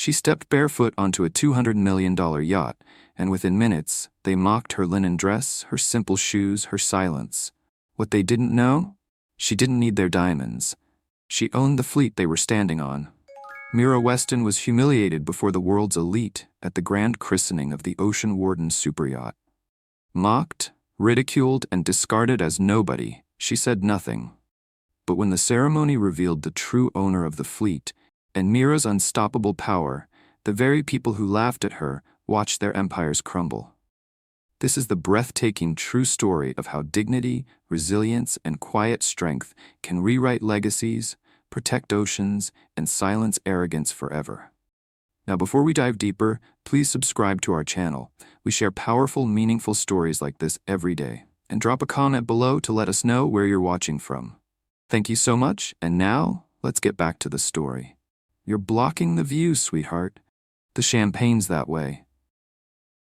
She stepped barefoot onto a $200 million yacht, and within minutes, they mocked her linen dress, her simple shoes, her silence. What they didn't know? She didn't need their diamonds. She owned the fleet they were standing on. Mira Weston was humiliated before the world's elite at the grand christening of the Ocean Warden superyacht. Mocked, ridiculed, and discarded as nobody, she said nothing. But when the ceremony revealed the true owner of the fleet and Mira's unstoppable power, the very people who laughed at her watched their empires crumble. This is the breathtaking true story of how dignity, resilience, and quiet strength can rewrite legacies, protect oceans, and silence arrogance forever. Now, before we dive deeper, please subscribe to our channel. We share powerful, meaningful stories like this every day. And drop a comment below to let us know where you're watching from. Thank you so much, and now, let's get back to the story. You're blocking the view, sweetheart. The champagne's that way.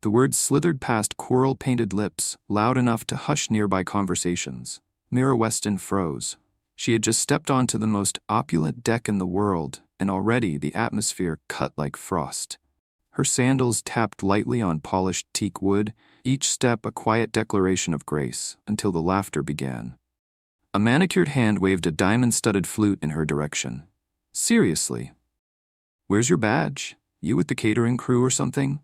The words slithered past coral-painted lips, loud enough to hush nearby conversations. Mira Weston froze. She had just stepped onto the most opulent deck in the world, and already the atmosphere cut like frost. Her sandals tapped lightly on polished teak wood, each step a quiet declaration of grace, until the laughter began. A manicured hand waved a diamond-studded flute in her direction. Seriously? Where's your badge? You with the catering crew or something?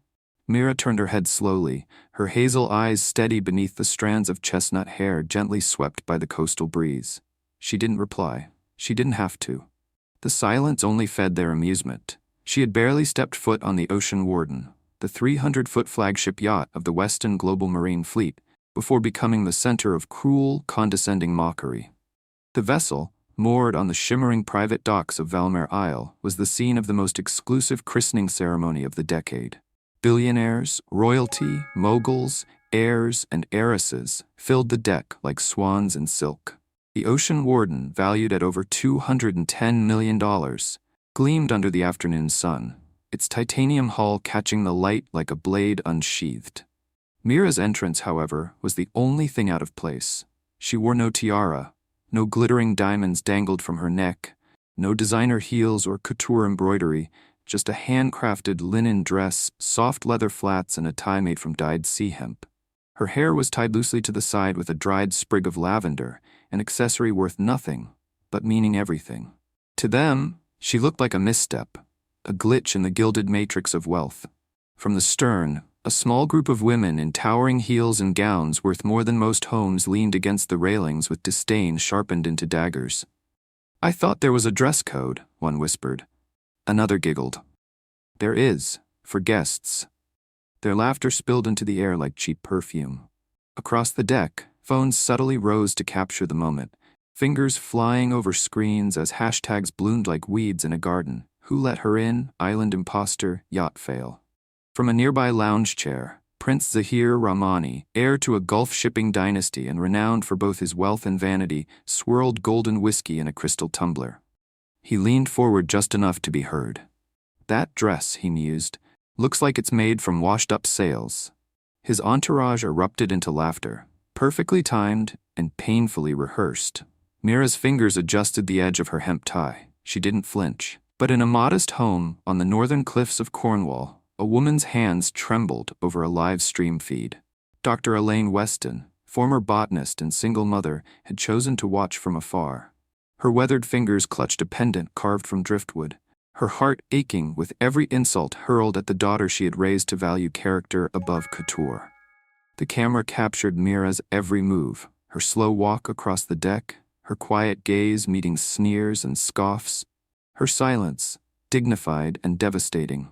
Mira turned her head slowly, her hazel eyes steady beneath the strands of chestnut hair gently swept by the coastal breeze. She didn't reply. She didn't have to. The silence only fed their amusement. She had barely stepped foot on the Ocean Warden, the 300-foot flagship yacht of the Weston Global Marine Fleet, before becoming the center of cruel, condescending mockery. The vessel, moored on the shimmering private docks of Valmer Isle, was the scene of the most exclusive christening ceremony of the decade. Billionaires, royalty, moguls, heirs, and heiresses filled the deck like swans in silk. The Ocean Warden, valued at over $210 million, gleamed under the afternoon sun, its titanium hull catching the light like a blade unsheathed. Mira's entrance, however, was the only thing out of place. She wore no tiara, no glittering diamonds dangled from her neck, no designer heels or couture embroidery, just a handcrafted linen dress, soft leather flats, and a tie made from dyed sea hemp. Her hair was tied loosely to the side with a dried sprig of lavender, an accessory worth nothing, but meaning everything. To them, she looked like a misstep, a glitch in the gilded matrix of wealth. From the stern, a small group of women in towering heels and gowns worth more than most homes leaned against the railings with disdain sharpened into daggers. "I thought there was a dress code," one whispered. Another giggled. "There is, for guests." Their laughter spilled into the air like cheap perfume. Across the deck, phones subtly rose to capture the moment, fingers flying over screens as hashtags bloomed like weeds in a garden. Who let her in? Island imposter, yacht fail. From a nearby lounge chair, Prince Zahir Rahmani, heir to a Gulf shipping dynasty and renowned for both his wealth and vanity, swirled golden whiskey in a crystal tumbler. He leaned forward just enough to be heard. "That dress," he mused, "looks like it's made from washed-up sails." His entourage erupted into laughter, perfectly timed and painfully rehearsed. Mira's fingers adjusted the edge of her hemp tie. She didn't flinch. But in a modest home on the northern cliffs of Cornwall, a woman's hands trembled over a live stream feed. Dr. Elaine Weston, former botanist and single mother, had chosen to watch from afar. Her weathered fingers clutched a pendant carved from driftwood, her heart aching with every insult hurled at the daughter she had raised to value character above couture. The camera captured Mira's every move, her slow walk across the deck, her quiet gaze meeting sneers and scoffs, her silence, dignified and devastating.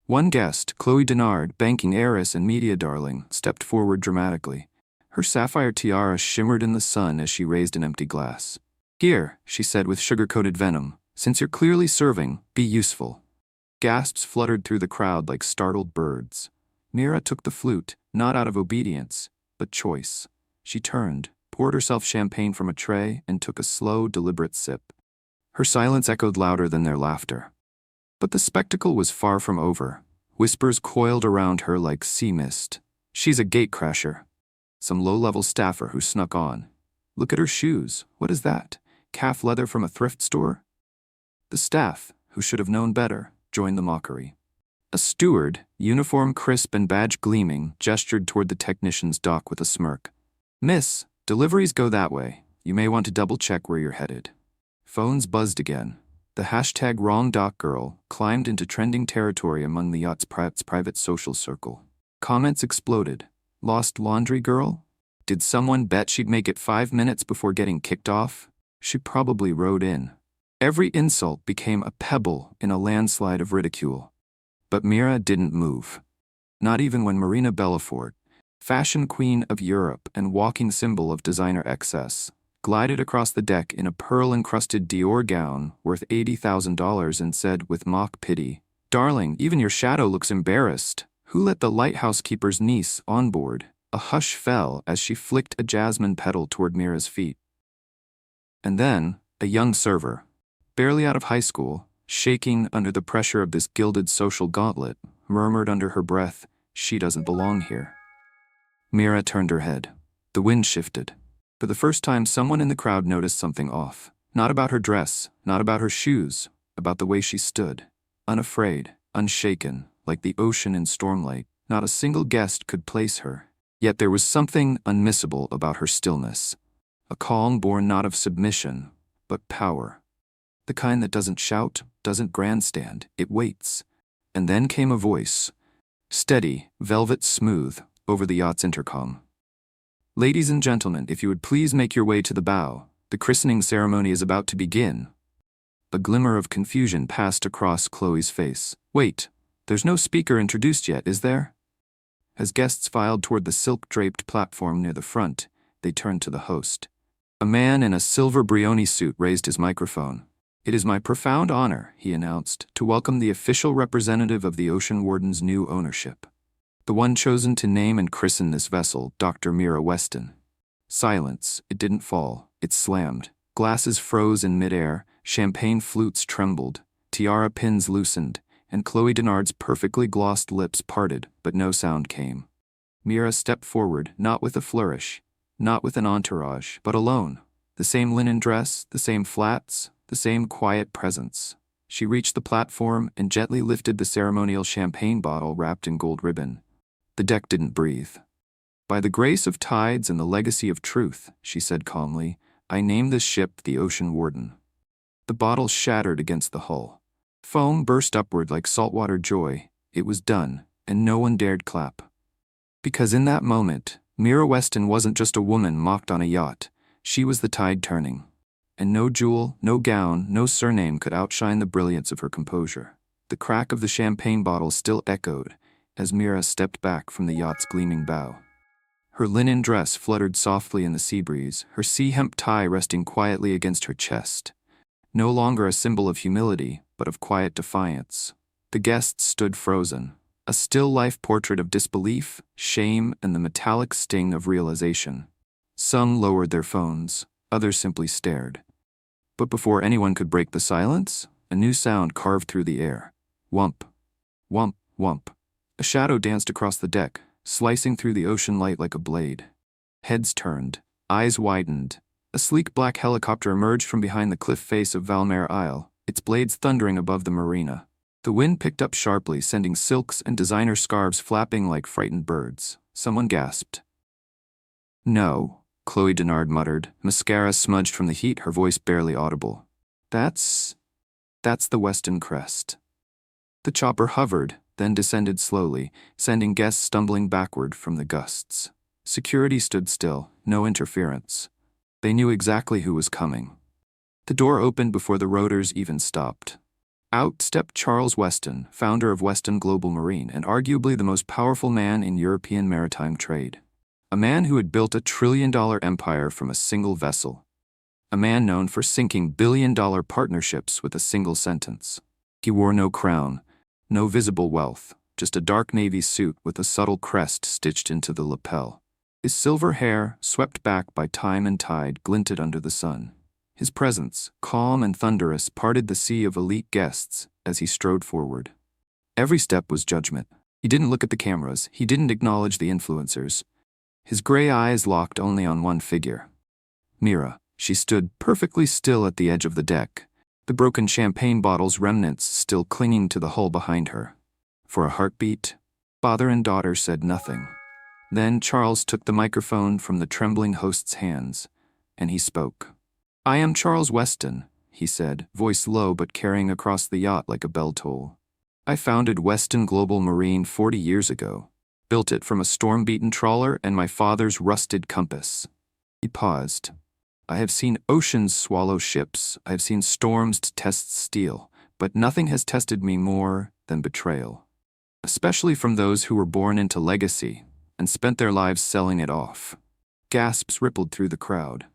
One guest, Chloe Denard, banking heiress and media darling, stepped forward dramatically. Her sapphire tiara shimmered in the sun as she raised an empty glass. "Here," she said with sugar-coated venom, "since you're clearly serving, be useful." Gasps fluttered through the crowd like startled birds. Mira took the flute, not out of obedience, but choice. She turned, poured herself champagne from a tray, and took a slow, deliberate sip. Her silence echoed louder than their laughter. But the spectacle was far from over. Whispers coiled around her like sea mist. "She's a gatecrasher." Some low-level staffer who snuck on. "Look at her shoes. What is that? Calf leather from a thrift store?" The staff, who should have known better, joined the mockery. A steward, uniform crisp and badge gleaming, gestured toward the technician's dock with a smirk. "Miss, deliveries go that way. You may want to double-check where you're headed." Phones buzzed again. The hashtag #WrongDockGirl climbed into trending territory among the yacht's private social circle. Comments exploded. "Lost laundry girl? Did someone bet she'd make it 5 minutes before getting kicked off? She probably rode in." Every insult became a pebble in a landslide of ridicule. But Mira didn't move. Not even when Marina Belafort, fashion queen of Europe and walking symbol of designer excess, glided across the deck in a pearl-encrusted Dior gown worth $80,000 and said with mock pity, "Darling, even your shadow looks embarrassed. Who let the lighthouse keeper's niece on board?" A hush fell as she flicked a jasmine petal toward Mira's feet. And then, a young server, barely out of high school, shaking under the pressure of this gilded social gauntlet, murmured under her breath, "She doesn't belong here." Mira turned her head. The wind shifted. For the first time, someone in the crowd noticed something off. Not about her dress, not about her shoes, about the way she stood. Unafraid, unshaken, like the ocean in stormlight. Not a single guest could place her. Yet there was something unmissable about her stillness. A calm born not of submission, but power. The kind that doesn't shout, doesn't grandstand, it waits. And then came a voice, steady, velvet smooth, over the yacht's intercom. "Ladies and gentlemen, if you would please make your way to the bow. The christening ceremony is about to begin." A glimmer of confusion passed across Chloe's face. "Wait, there's no speaker introduced yet, is there?" As guests filed toward the silk-draped platform near the front, they turned to the host. A man in a silver Brioni suit raised his microphone. "It is my profound honor," he announced, "to welcome the official representative of the Ocean Warden's new ownership. The one chosen to name and christen this vessel, Dr. Mira Weston." Silence. It didn't fall. It slammed. Glasses froze in midair, champagne flutes trembled, tiara pins loosened, and Chloe Denard's perfectly glossed lips parted, but no sound came. Mira stepped forward, not with a flourish, not with an entourage, but alone. The same linen dress, the same flats, the same quiet presence. She reached the platform and gently lifted the ceremonial champagne bottle wrapped in gold ribbon. The deck didn't breathe. "By the grace of tides and the legacy of truth," she said calmly, "I name this ship the Ocean Warden." The bottle shattered against the hull. Foam burst upward like saltwater joy. It was done, and no one dared clap. Because in that moment, Mira Weston wasn't just a woman mocked on a yacht. She was the tide turning. And no jewel, no gown, no surname could outshine the brilliance of her composure. The crack of the champagne bottle still echoed as Mira stepped back from the yacht's gleaming bow. Her linen dress fluttered softly in the sea breeze, her sea-hemp tie resting quietly against her chest. No longer a symbol of humility, but of quiet defiance. The guests stood frozen, a still-life portrait of disbelief, shame, and the metallic sting of realization. Some lowered their phones, others simply stared. But before anyone could break the silence, a new sound carved through the air. Whump. Whump, whump. A shadow danced across the deck, slicing through the ocean light like a blade. Heads turned, eyes widened. A sleek black helicopter emerged from behind the cliff face of Valmare Isle, its blades thundering above the marina. The wind picked up sharply, sending silks and designer scarves flapping like frightened birds. Someone gasped. "No," Chloe Denard muttered, mascara smudged from the heat, her voice barely audible. That's the Weston crest." The chopper hovered, then descended slowly, sending guests stumbling backward from the gusts. Security stood still, no interference. They knew exactly who was coming. The door opened before the rotors even stopped. Out stepped Charles Weston, founder of Weston Global Marine and arguably the most powerful man in European maritime trade. A man who had built a trillion-dollar empire from a single vessel. A man known for sinking billion-dollar partnerships with a single sentence. He wore no crown, no visible wealth, just a dark navy suit with a subtle crest stitched into the lapel. His silver hair, swept back by time and tide, glinted under the sun. His presence, calm and thunderous, parted the sea of elite guests as he strode forward. Every step was judgment. He didn't look at the cameras. He didn't acknowledge the influencers. His gray eyes locked only on one figure. Mira. She stood perfectly still at the edge of the deck. the broken champagne bottle's remnants still clinging to the hull behind her. For a heartbeat, father and daughter said nothing. Then Charles took the microphone from the trembling host's hands, and he spoke. "I am Charles Weston," he said, voice low but carrying across the yacht like a bell toll. "I founded Weston Global Marine 40 years ago, built it from a storm-beaten trawler and my father's rusted compass." He paused. "I have seen oceans swallow ships, I have seen storms test steel, but nothing has tested me more than betrayal. Especially from those who were born into legacy and spent their lives selling it off." Gasps rippled through the crowd.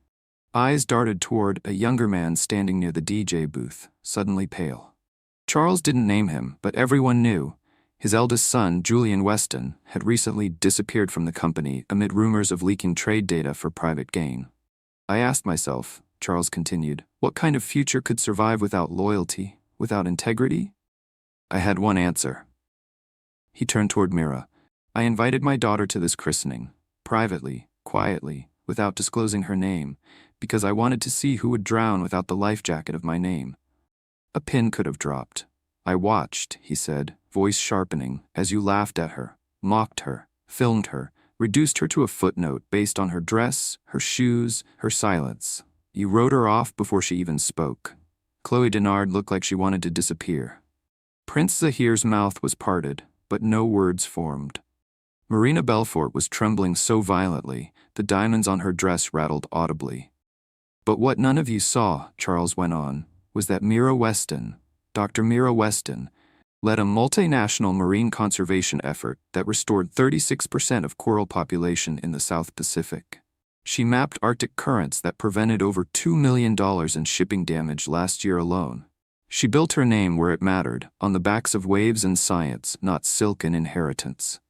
Eyes darted toward a younger man standing near the DJ booth, suddenly pale. Charles didn't name him, but everyone knew. His eldest son, Julian Weston, had recently disappeared from the company amid rumors of leaking trade data for private gain. "I asked myself," Charles continued, "what kind of future could survive without loyalty, without integrity? I had one answer." He turned toward Mira. "I invited my daughter to this christening, privately, quietly, without disclosing her name, because I wanted to see who would drown without the life jacket of my name. A pin could have dropped. I watched," he said, voice sharpening, "as you laughed at her, mocked her, filmed her, reduced her to a footnote based on her dress, her shoes, her silence. You wrote her off before she even spoke. Chloe Denard looked like she wanted to disappear." Prince Zahir's mouth was parted, but no words formed. Marina Belfort was trembling so violently, the diamonds on her dress rattled audibly. "But what none of you saw," Charles went on, "was that Mira Weston, Dr. Mira Weston, led a multinational marine conservation effort that restored 36% of coral population in the South Pacific. She mapped Arctic currents that prevented over $2 million in shipping damage last year alone. She built her name where it mattered, on the backs of waves and science, not silk and inheritance."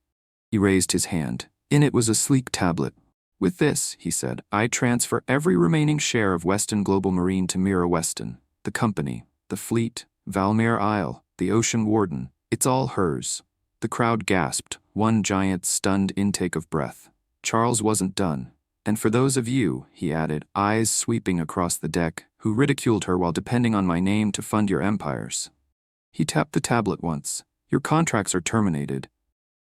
He raised his hand. In it was a sleek tablet. "With this," he said, "I transfer every remaining share of Weston Global Marine to Mira Weston. The company, the fleet, Valmere Isle, the ocean warden, it's all hers." The crowd gasped, one giant stunned intake of breath. Charles wasn't done. "And for those of you," he added, eyes sweeping across the deck, "who ridiculed her while depending on my name to fund your empires." He tapped the tablet once. "Your contracts are terminated."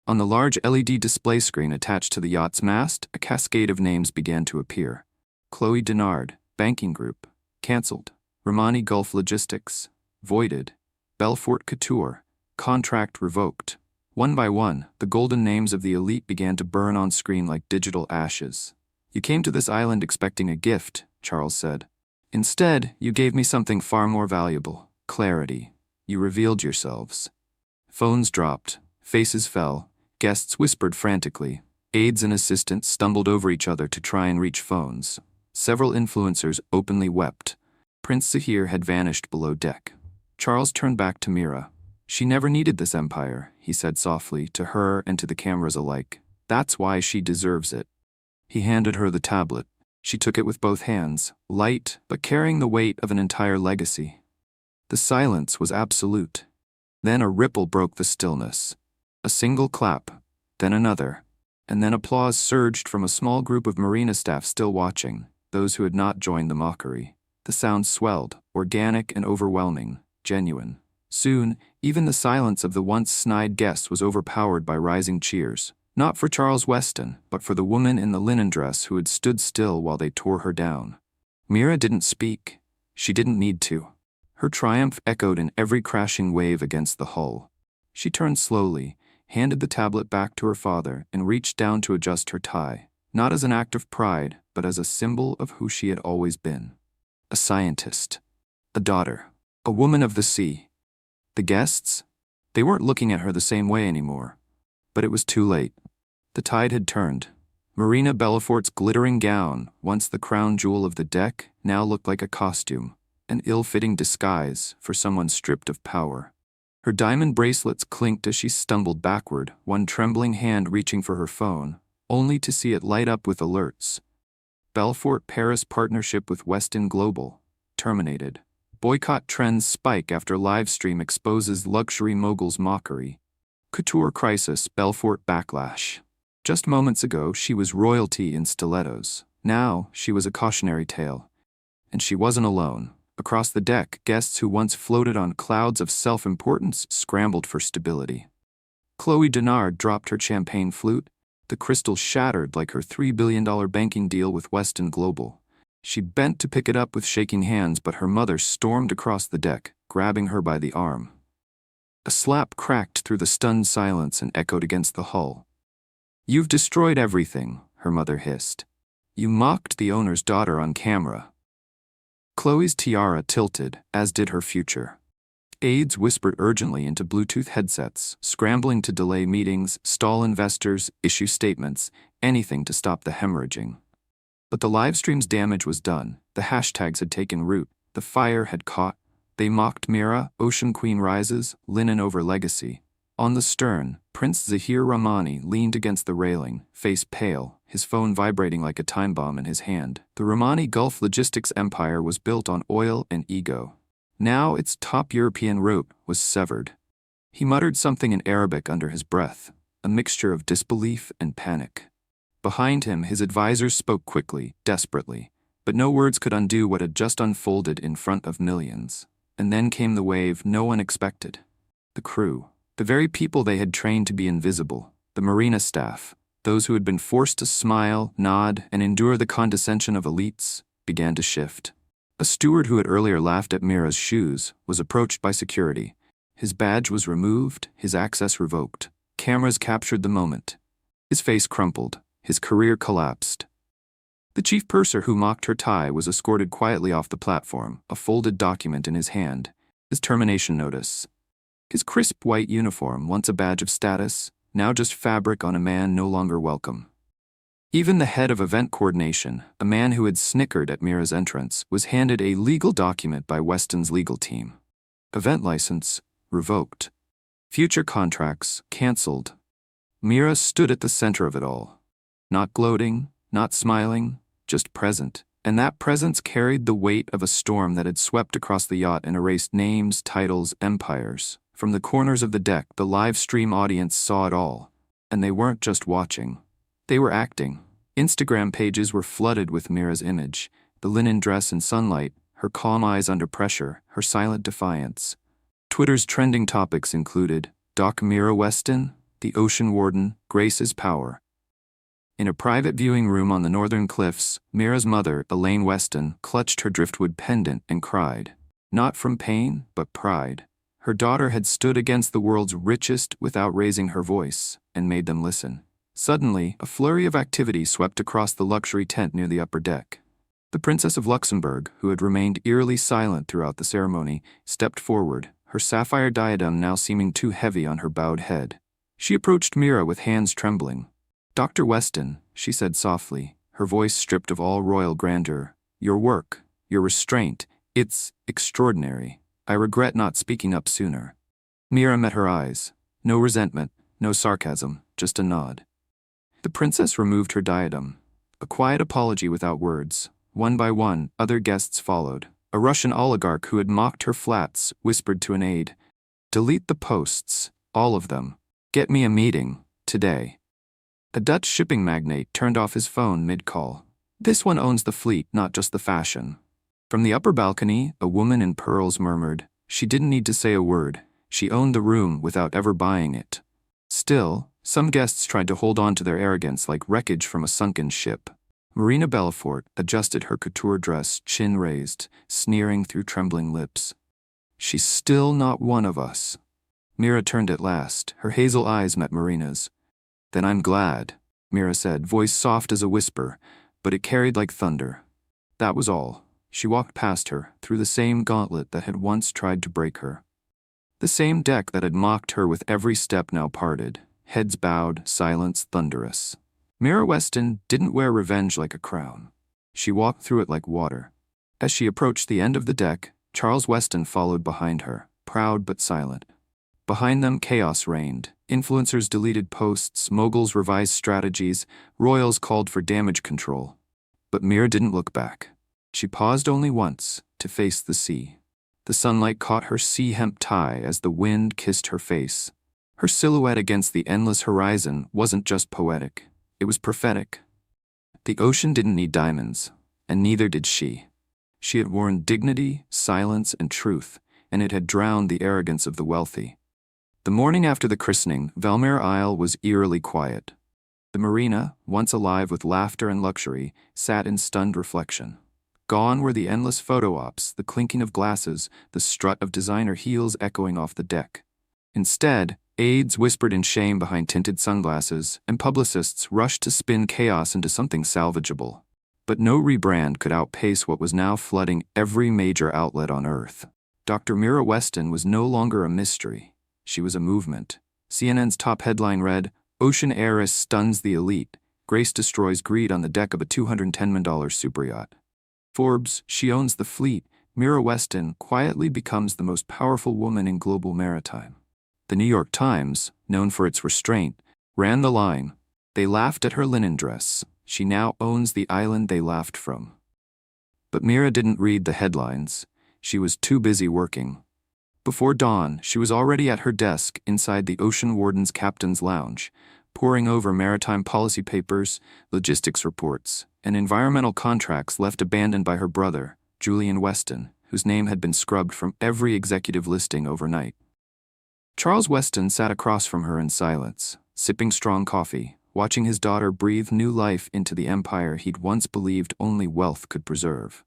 On the large LED display screen attached to the yacht's mast, a cascade of names began to appear. Chloe Denard, Banking Group, cancelled. Romani Gulf Logistics, voided. Belfort Couture, contract revoked. One by one, the golden names of the elite began to burn on screen like digital ashes. "You came to this island expecting a gift," Charles said. "Instead, you gave me something far more valuable: clarity. You revealed yourselves." Phones dropped, faces fell, guests whispered frantically. Aides and assistants stumbled over each other to try and reach phones. Several influencers openly wept. Prince Zahir had vanished below deck. Charles turned back to Mira. "She never needed this empire," he said softly, to her and to the cameras alike. "That's why she deserves it." He handed her the tablet. She took it with both hands, light but carrying the weight of an entire legacy. The silence was absolute. Then a ripple broke the stillness. A single clap, then another, and then applause surged from a small group of Marina staff still watching, those who had not joined the mockery. The sound swelled, organic and overwhelming, genuine. Soon, even the silence of the once snide guests was overpowered by rising cheers. Not for Charles Weston, but for the woman in the linen dress who had stood still while they tore her down. Mira didn't speak. She didn't need to. Her triumph echoed in every crashing wave against the hull. She turned slowly, handed the tablet back to her father, and reached down to adjust her tie, not as an act of pride, but as a symbol of who she had always been. A scientist. A daughter. A woman of the sea. The guests? They weren't looking at her the same way anymore. But it was too late. The tide had turned. Marina Belfort's glittering gown, once the crown jewel of the deck, now looked like a costume, an ill-fitting disguise for someone stripped of power. Her diamond bracelets clinked as she stumbled backward, one trembling hand reaching for her phone, only to see it light up with alerts. Belfort Paris partnership with Weston Global, terminated. Boycott trends spike after livestream exposes luxury mogul's mockery. Couture crisis, Belfort backlash. Just moments ago, she was royalty in stilettos. Now, she was a cautionary tale. And she wasn't alone. Across the deck, guests who once floated on clouds of self-importance scrambled for stability. Chloe Denard dropped her champagne flute. The crystal shattered like her $3 billion banking deal with Weston Global. She bent to pick it up with shaking hands, but her mother stormed across the deck, grabbing her by the arm. A slap cracked through the stunned silence and echoed against the hull. "You've destroyed everything," her mother hissed. "You mocked the owner's daughter on camera." Chloe's tiara tilted, as did her future. Aides whispered urgently into Bluetooth headsets, scrambling to delay meetings, stall investors, issue statements, anything to stop the hemorrhaging. But the livestream's damage was done. The hashtags had taken root. The fire had caught. They mocked Mira, Ocean Queen rises, linen over legacy. On the stern, Prince Zahir Rahmani leaned against the railing, face pale, his phone vibrating like a time bomb in his hand. The Rahmani Gulf logistics empire was built on oil and ego. Now its top European route was severed. He muttered something in Arabic under his breath, a mixture of disbelief and panic. Behind him, his advisors spoke quickly, desperately, but no words could undo what had just unfolded in front of millions. And then came the wave no one expected. The crew, the very people they had trained to be invisible, the marina staff, those who had been forced to smile, nod, and endure the condescension of elites, began to shift. A steward who had earlier laughed at Mira's shoes was approached by security. His badge was removed, his access revoked. Cameras captured the moment. His face crumpled, his career collapsed. The chief purser who mocked her tie was escorted quietly off the platform, a folded document in his hand, his termination notice. His crisp white uniform, once a badge of status, now just fabric on a man no longer welcome. Even the head of event coordination, a man who had snickered at Mira's entrance, was handed a legal document by Weston's legal team. Event license revoked. Future contracts canceled. Mira stood at the center of it all. Not gloating, not smiling, just present. And that presence carried the weight of a storm that had swept across the yacht and erased names, titles, empires. From the corners of the deck, the live stream audience saw it all. And they weren't just watching. They were acting. Instagram pages were flooded with Mira's image, the linen dress in sunlight, her calm eyes under pressure, her silent defiance. Twitter's trending topics included Doc Mira Weston, the Ocean Warden, Grace's Power. In a private viewing room on the northern cliffs, Mira's mother, Elaine Weston, clutched her driftwood pendant and cried. Not from pain, but pride. Her daughter had stood against the world's richest without raising her voice, and made them listen. Suddenly, a flurry of activity swept across the luxury tent near the upper deck. The Princess of Luxembourg, who had remained eerily silent throughout the ceremony, stepped forward, her sapphire diadem now seeming too heavy on her bowed head. She approached Mira with hands trembling. "Dr. Weston," she said softly, her voice stripped of all royal grandeur, "your work, your restraint, it's extraordinary. I regret not speaking up sooner." Mira met her eyes. No resentment, no sarcasm, just a nod. The princess removed her diadem. A quiet apology without words. One by one, other guests followed. A Russian oligarch who had mocked her flats whispered to an aide, "Delete the posts, all of them. Get me a meeting, today." A Dutch shipping magnate turned off his phone mid-call. "This one owns the fleet, not just the fashion." From the upper balcony, a woman in pearls murmured, she didn't need to say a word. She owned the room without ever buying it. Still, some guests tried to hold on to their arrogance like wreckage from a sunken ship. Marina Belfort adjusted her couture dress, chin raised, sneering through trembling lips. "She's still not one of us." Mira turned at last. Her hazel eyes met Marina's. "Then I'm glad," Mira said, voice soft as a whisper, but it carried like thunder. That was all. She walked past her, through the same gauntlet that had once tried to break her. The same deck that had mocked her with every step now parted, heads bowed, silence thunderous. Mira Weston didn't wear revenge like a crown. She walked through it like water. As she approached the end of the deck, Charles Weston followed behind her, proud but silent. Behind them, chaos reigned. Influencers deleted posts, moguls revised strategies, royals called for damage control. But Mira didn't look back. She paused only once, to face the sea. The sunlight caught her sea hemp tie as the wind kissed her face. Her silhouette against the endless horizon wasn't just poetic, it was prophetic. The ocean didn't need diamonds, and neither did she. She had worn dignity, silence, and truth, and it had drowned the arrogance of the wealthy. The morning after the christening, Valmere Isle was eerily quiet. The marina, once alive with laughter and luxury, sat in stunned reflection. Gone were the endless photo ops, the clinking of glasses, the strut of designer heels echoing off the deck. Instead, aides whispered in shame behind tinted sunglasses, and publicists rushed to spin chaos into something salvageable. But no rebrand could outpace what was now flooding every major outlet on Earth. Dr. Mira Weston was no longer a mystery. She was a movement. CNN's top headline read, "Ocean Heiress Stuns the Elite. Grace Destroys Greed on the Deck of a $210 million Superyacht." Forbes, "She Owns the Fleet. Mira Weston quietly becomes the most powerful woman in global maritime." The New York Times, known for its restraint, ran the line, "They laughed at her linen dress. She now owns the island they laughed from." But Mira didn't read the headlines. She was too busy working. Before dawn, she was already at her desk inside the Ocean Warden's Captain's Lounge, poring over maritime policy papers, logistics reports, and environmental contracts left abandoned by her brother, Julian Weston, whose name had been scrubbed from every executive listing overnight. Charles Weston sat across from her in silence, sipping strong coffee, watching his daughter breathe new life into the empire he'd once believed only wealth could preserve.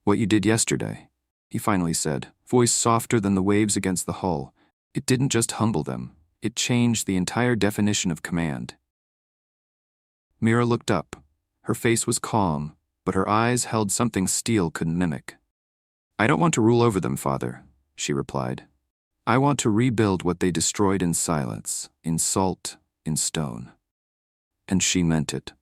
"What you did yesterday," he finally said, voice softer than the waves against the hull. "It didn't just humble them, it changed the entire definition of command." Mira looked up. Her face was calm, but her eyes held something steel couldn't mimic. "I don't want to rule over them, Father," she replied. "I want to rebuild what they destroyed in silence, in salt, in stone." And she meant it.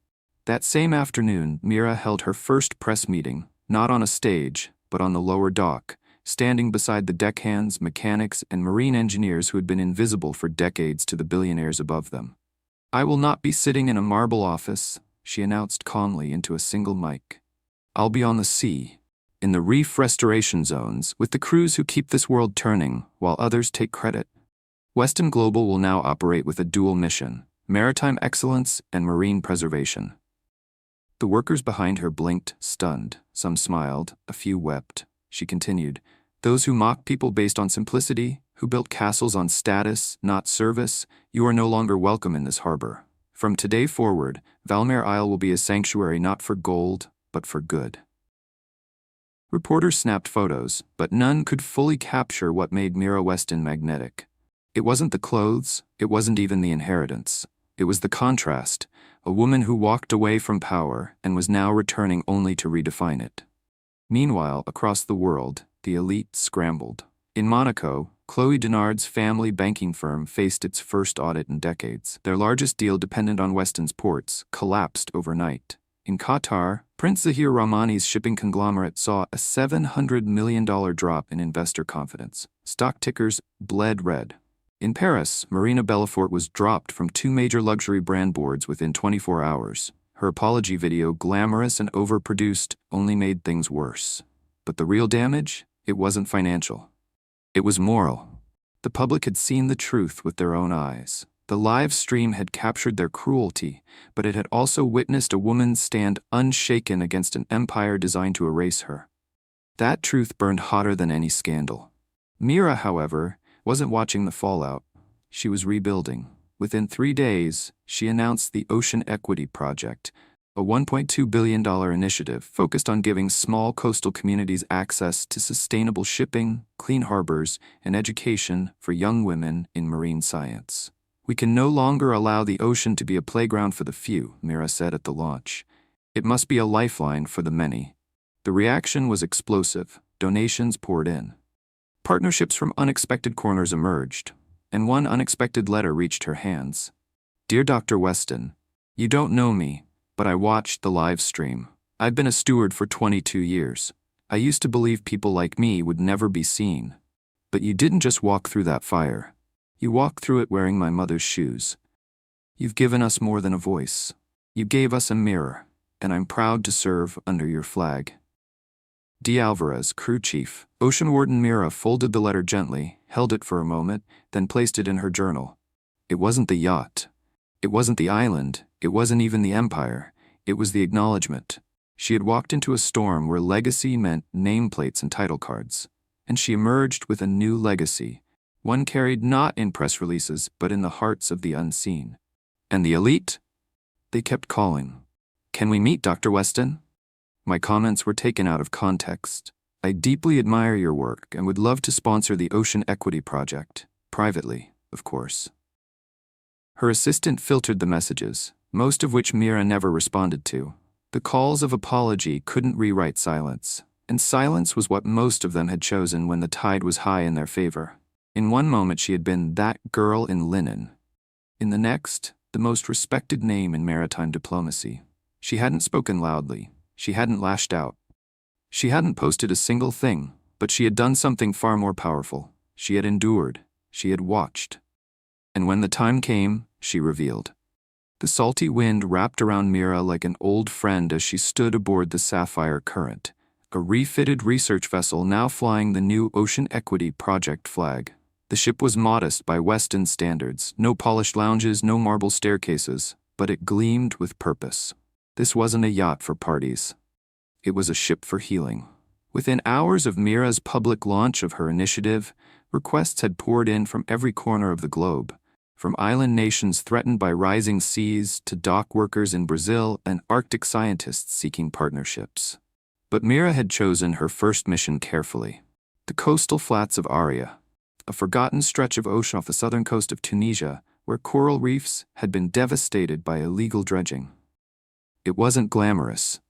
That same afternoon, Mira held her first press meeting, not on a stage, but on the lower dock, standing beside the deckhands, mechanics, and marine engineers who had been invisible for decades to the billionaires above them. "I will not be sitting in a marble office," she announced calmly into a single mic. "I'll be on the sea, in the reef restoration zones, with the crews who keep this world turning, while others take credit. Weston Global will now operate with a dual mission: maritime excellence and marine preservation." The workers behind her blinked, stunned. Some smiled, a few wept. She continued, "Those who mock people based on simplicity, who built castles on status, not service, you are no longer welcome in this harbor. From today forward, Valmere Isle will be a sanctuary not for gold, but for good." Reporters snapped photos, but none could fully capture what made Mira Weston magnetic. It wasn't the clothes, it wasn't even the inheritance. It was the contrast, a woman who walked away from power and was now returning only to redefine it. Meanwhile, across the world, the elite scrambled. In Monaco, Chloe Denard's family banking firm faced its first audit in decades. Their largest deal, dependent on Weston's ports, collapsed overnight. In Qatar, Prince Zahir Rahmani's shipping conglomerate saw a $700 million drop in investor confidence. Stock tickers bled red. In Paris, Marina Belfort was dropped from 2 major luxury brand boards within 24 hours. Her apology video, glamorous and overproduced, only made things worse. But the real damage? It wasn't financial. It was moral. The public had seen the truth with their own eyes. The live stream had captured their cruelty, but it had also witnessed a woman stand unshaken against an empire designed to erase her. That truth burned hotter than any scandal. Mira, however, wasn't watching the fallout. She was rebuilding. Within 3 days, she announced the Ocean Equity Project, a $1.2 billion initiative focused on giving small coastal communities access to sustainable shipping, clean harbors, and education for young women in marine science. "We can no longer allow the ocean to be a playground for the few," Mira said at the launch. "It must be a lifeline for the many." The reaction was explosive. Donations poured in. Partnerships from unexpected corners emerged, and one unexpected letter reached her hands. "Dear Dr. Weston, you don't know me, but I watched the live stream. I've been a steward for 22 years. I used to believe people like me would never be seen. But you didn't just walk through that fire. You walked through it wearing my mother's shoes. You've given us more than a voice. You gave us a mirror, and I'm proud to serve under your flag." D. Alvarez, crew chief. Ocean Warden Mira folded the letter gently, held it for a moment, then placed it in her journal. It wasn't the yacht. It wasn't the island. It wasn't even the empire. It was the acknowledgement. She had walked into a storm where legacy meant nameplates and title cards, and she emerged with a new legacy, one carried not in press releases but in the hearts of the unseen. And the elite? They kept calling. "Can we meet, Dr. Weston?" My comments were taken out of context. "I deeply admire your work and would love to sponsor the Ocean Equity Project. Privately, of course." Her assistant filtered the messages, most of which Mira never responded to. The calls of apology couldn't rewrite silence, and silence was what most of them had chosen when the tide was high in their favor. In one moment she had been that girl in linen. In the next, the most respected name in maritime diplomacy. She hadn't spoken loudly. She hadn't lashed out. She hadn't posted a single thing, but she had done something far more powerful. She had endured. She had watched. And when the time came, she revealed. The salty wind wrapped around Mira like an old friend as she stood aboard the Sapphire Current, a refitted research vessel now flying the new Ocean Equity Project flag. The ship was modest by Weston standards, no polished lounges, no marble staircases, but it gleamed with purpose. This wasn't a yacht for parties. It was a ship for healing. Within hours of Mira's public launch of her initiative, requests had poured in from every corner of the globe, from island nations threatened by rising seas to dock workers in Brazil and Arctic scientists seeking partnerships. But Mira had chosen her first mission carefully. The coastal flats of Aria, a forgotten stretch of ocean off the southern coast of Tunisia, where coral reefs had been devastated by illegal dredging. It wasn't glamorous,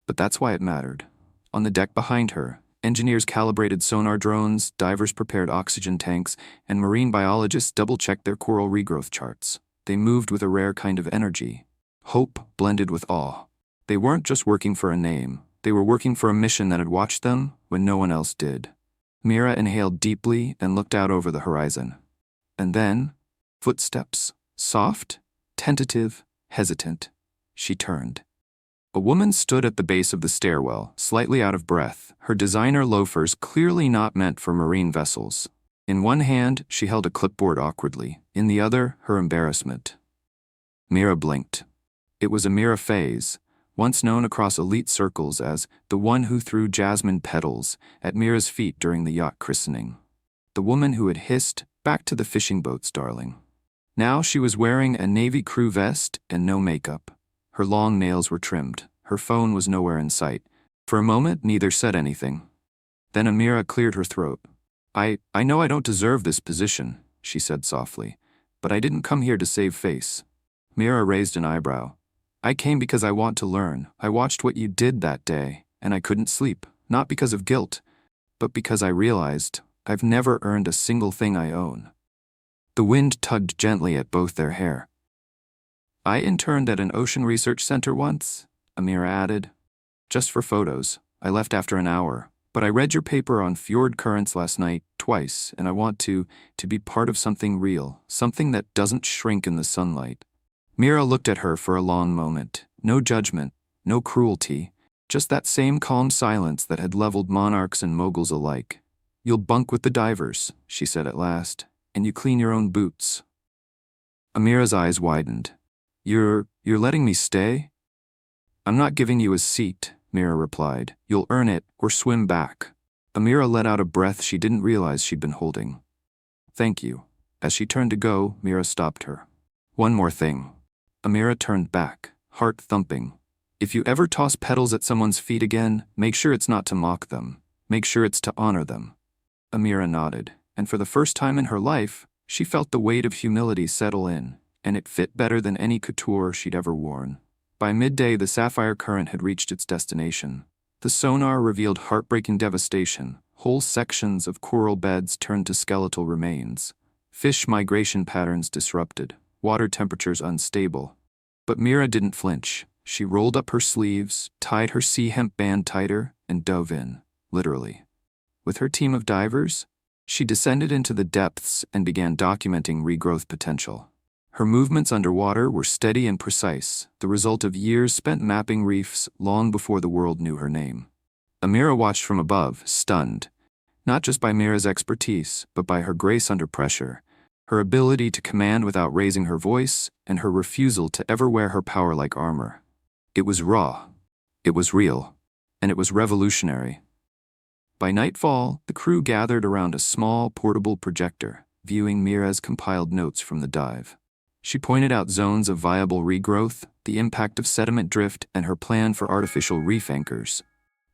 but that's why it mattered. On the deck behind her, engineers calibrated sonar drones, divers prepared oxygen tanks, and marine biologists double-checked their coral regrowth charts. They moved with a rare kind of energy, hope blended with awe. They weren't just working for a name. They were working for a mission that had watched them when no one else did. Mira inhaled deeply and looked out over the horizon. And then, footsteps, soft, tentative, hesitant. She turned. A woman stood at the base of the stairwell, slightly out of breath, her designer loafers clearly not meant for marine vessels. In one hand, she held a clipboard awkwardly, in the other, her embarrassment. Mira blinked. It was Mira Faze, once known across elite circles as the one who threw jasmine petals at Mira's feet during the yacht christening. The woman who had hissed, "Back to the fishing boats, darling." Now she was wearing a navy crew vest and no makeup. Her long nails were trimmed. Her phone was nowhere in sight. For a moment, neither said anything. Then Mira cleared her throat. I know I don't deserve this position," she said softly, "but I didn't come here to save face." Mira raised an eyebrow. "I came because I want to learn. I watched what you did that day, and I couldn't sleep, not because of guilt, but because I realized I've never earned a single thing I own." The wind tugged gently at both their hair. "I interned at an ocean research center once," Mira added. "Just for photos. I left after an hour, but I read your paper on fjord currents last night, twice, and I want to be part of something real, something that doesn't shrink in the sunlight." Mira looked at her for a long moment. No judgment, no cruelty, just that same calm silence that had leveled monarchs and moguls alike. "You'll bunk with the divers," she said at last, "and you clean your own boots." Amira's eyes widened. You're letting me stay?" "I'm not giving you a seat," Mira replied. "You'll earn it or swim back." Amira let out a breath she didn't realize she'd been holding. "Thank you." As she turned to go, Mira stopped her. "One more thing." Amira turned back, heart thumping. "If you ever toss petals at someone's feet again, make sure it's not to mock them. Make sure it's to honor them." Amira nodded, and for the first time in her life, she felt the weight of humility settle in, and it fit better than any couture she'd ever worn. By midday, the Sapphire Current had reached its destination. The sonar revealed heartbreaking devastation. Whole sections of coral beds turned to skeletal remains. Fish migration patterns disrupted. Water temperatures unstable. But Mira didn't flinch. She rolled up her sleeves, tied her sea hemp band tighter, and dove in, literally. With her team of divers, she descended into the depths and began documenting regrowth potential. Her movements underwater were steady and precise, the result of years spent mapping reefs long before the world knew her name. Amira watched from above, stunned, not just by Mira's expertise, but by her grace under pressure, her ability to command without raising her voice, and her refusal to ever wear her power like armor. It was raw. It was real, and it was revolutionary. By nightfall, the crew gathered around a small, portable projector, viewing Mira's compiled notes from the dive. She pointed out zones of viable regrowth, the impact of sediment drift, and her plan for artificial reef anchors,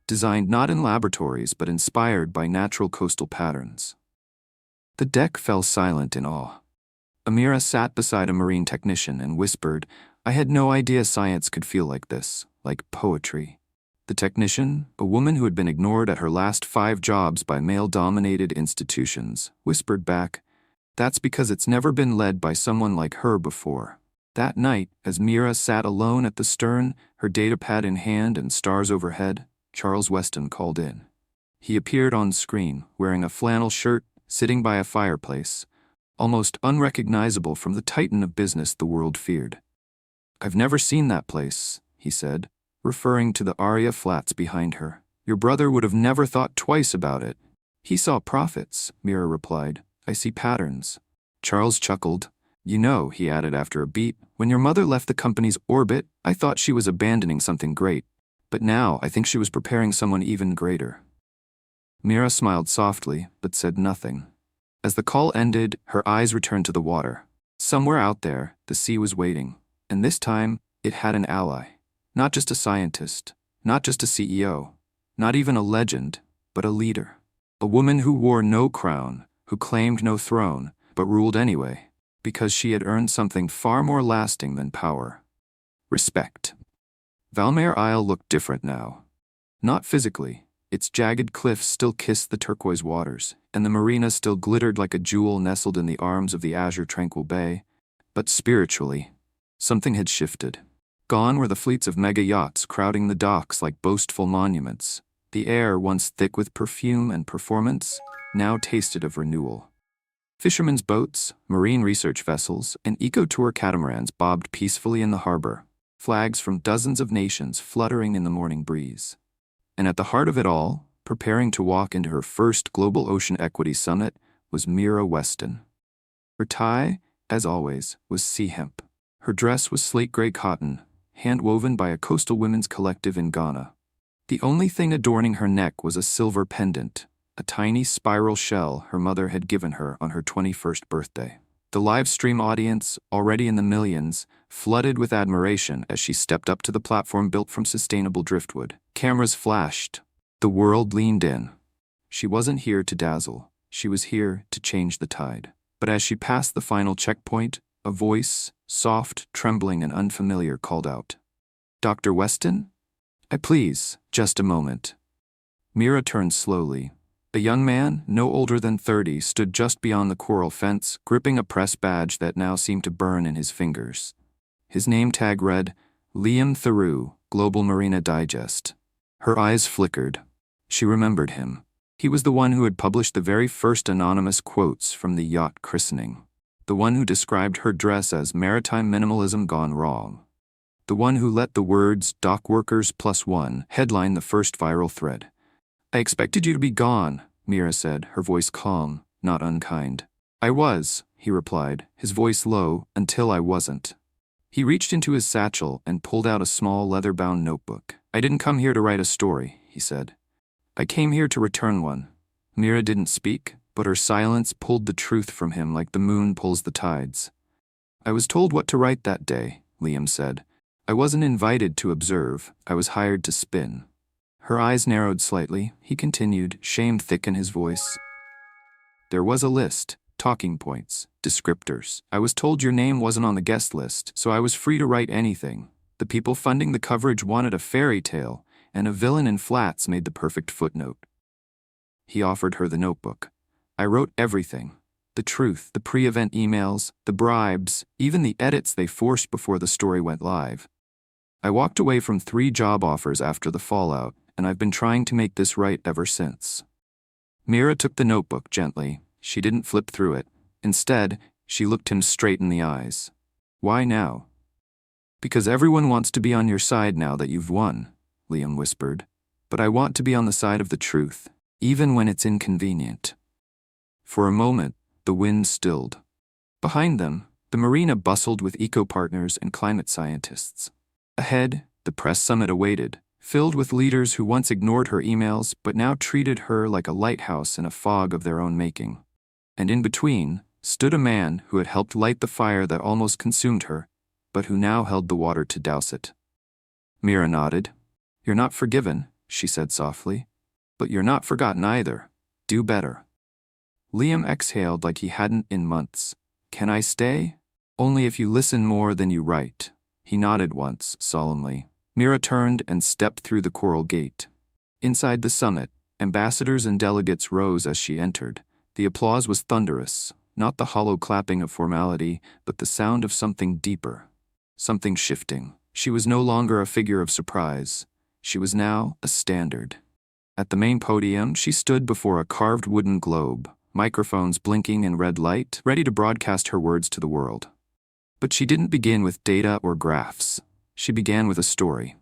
designed not in laboratories but inspired by natural coastal patterns. The deck fell silent in awe. Mira sat beside a marine technician and whispered, "I had no idea science could feel like this, like poetry." The technician, a woman who had been ignored at her last 5 jobs by male-dominated institutions, whispered back, "That's because it's never been led by someone like her before." That night, as Mira sat alone at the stern, her datapad in hand and stars overhead, Charles Weston called in. He appeared on screen, wearing a flannel shirt, sitting by a fireplace, almost unrecognizable from the titan of business the world feared. "I've never seen that place," he said, referring to the Aria flats behind her. "Your brother would have never thought twice about it." "He saw profits," Mira replied. "I see patterns." Charles chuckled. "You know," he added after a beat, "when your mother left the company's orbit, I thought she was abandoning something great. But now I think she was preparing someone even greater." Mira smiled softly, but said nothing. As the call ended, her eyes returned to the water. Somewhere out there, the sea was waiting, and this time, it had an ally. Not just a scientist, not just a CEO, not even a legend, but a leader. A woman who wore no crown, who claimed no throne, but ruled anyway, because she had earned something far more lasting than power. Respect. Valmare Isle looked different now. Not physically. Its jagged cliffs still kissed the turquoise waters, and the marina still glittered like a jewel nestled in the arms of the azure tranquil bay. But spiritually, something had shifted. Gone were the fleets of mega yachts crowding the docks like boastful monuments. The air, once thick with perfume and performance, now tasted of renewal. Fishermen's boats, marine research vessels, and eco-tour catamarans bobbed peacefully in the harbor, flags from dozens of nations fluttering in the morning breeze. And at the heart of it all, preparing to walk into her first Global Ocean Equity Summit, was Mira Weston. Her tie, as always, was sea hemp. Her dress was slate gray cotton, hand-woven by a coastal women's collective in Ghana. The only thing adorning her neck was a silver pendant, a tiny spiral shell her mother had given her on her 21st birthday. The live stream audience, already in the millions, flooded with admiration as she stepped up to the platform built from sustainable driftwood. Cameras flashed. The world leaned in. She wasn't here to dazzle. She was here to change the tide. But as she passed the final checkpoint, a voice, soft, trembling, and unfamiliar, called out, "Dr. Weston? Please, just a moment." Mira turned slowly. A young man, no older than 30, stood just beyond the coral fence, gripping a press badge that now seemed to burn in his fingers. His name tag read, "Liam Theroux, Global Marina Digest." Her eyes flickered. She remembered him. He was the one who had published the very first anonymous quotes from the yacht christening. The one who described her dress as maritime minimalism gone wrong. The one who let the words "dock workers +1" headline the first viral thread. "I expected you to be gone," Mira said, her voice calm, not unkind. "I was," he replied, his voice low, "until I wasn't." He reached into his satchel and pulled out a small leather-bound notebook. "I didn't come here to write a story," he said. "I came here to return one." Mira didn't speak, but her silence pulled the truth from him like the moon pulls the tides. "I was told what to write that day," Liam said. "I wasn't invited to observe, I was hired to spin." Her eyes narrowed slightly. He continued, shame thick in his voice. "There was a list, talking points, descriptors. I was told your name wasn't on the guest list, so I was free to write anything. The people funding the coverage wanted a fairy tale, and a villain in flats made the perfect footnote." He offered her the notebook. "I wrote everything. The truth, the pre-event emails, the bribes, even the edits they forced before the story went live. I walked away from 3 job offers after the fallout, and I've been trying to make this right ever since." Mira took the notebook gently. She didn't flip through it. Instead, she looked him straight in the eyes. "Why now?" "Because everyone wants to be on your side now that you've won," Liam whispered. "But I want to be on the side of the truth, even when it's inconvenient." For a moment, the wind stilled. Behind them, the marina bustled with eco-partners and climate scientists. Ahead, the press summit awaited, filled with leaders who once ignored her emails but now treated her like a lighthouse in a fog of their own making. And in between stood a man who had helped light the fire that almost consumed her, but who now held the water to douse it. Mira nodded. "You're not forgiven," she said softly. "But you're not forgotten either. Do better." Liam exhaled like he hadn't in months. "Can I stay?" "Only if you listen more than you write." He nodded once, solemnly. Mira turned and stepped through the coral gate. Inside the summit, ambassadors and delegates rose as she entered. The applause was thunderous, not the hollow clapping of formality, but the sound of something deeper, something shifting. She was no longer a figure of surprise. She was now a standard. At the main podium, she stood before a carved wooden globe, microphones blinking in red light, ready to broadcast her words to the world. But she didn't begin with data or graphs. She began with a story.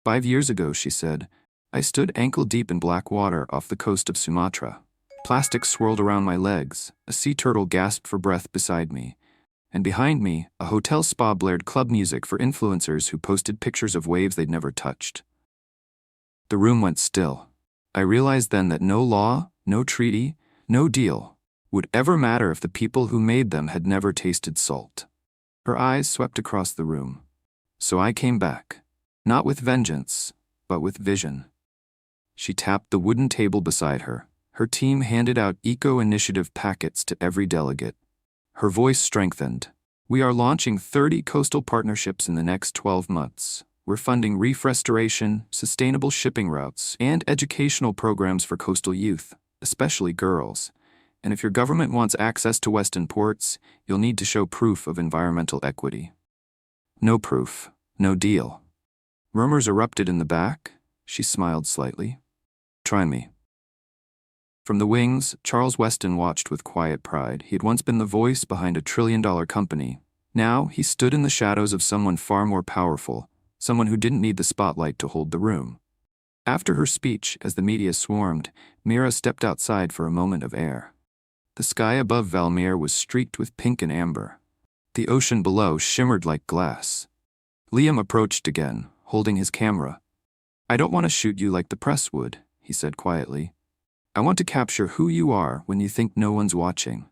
5 years ago, she said, I stood ankle-deep in black water off the coast of Sumatra. Plastic swirled around my legs, a sea turtle gasped for breath beside me, and behind me, a hotel spa blared club music for influencers who posted pictures of waves they'd never touched. The room went still. I realized then that no law, no treaty, no deal would ever matter if the people who made them had never tasted salt. Her eyes swept across the room. So I came back, not with vengeance, but with vision. She tapped the wooden table beside her. Her team handed out eco-initiative packets to every delegate. Her voice strengthened. We are launching 30 coastal partnerships in the next 12 months. We're funding reef restoration, sustainable shipping routes, and educational programs for coastal youth, especially girls. And if your government wants access to Weston ports, you'll need to show proof of environmental equity. No proof, no deal. Murmurs erupted in the back. She smiled slightly. Try me. From the wings, Charles Weston watched with quiet pride. He had once been the voice behind a trillion-dollar company. Now, he stood in the shadows of someone far more powerful, someone who didn't need the spotlight to hold the room. After her speech, as the media swarmed, Mira stepped outside for a moment of air. The sky above Valmere was streaked with pink and amber. The ocean below shimmered like glass. Liam approached again, holding his camera. I don't want to shoot you like the press would, he said quietly. I want to capture who you are when you think no one's watching.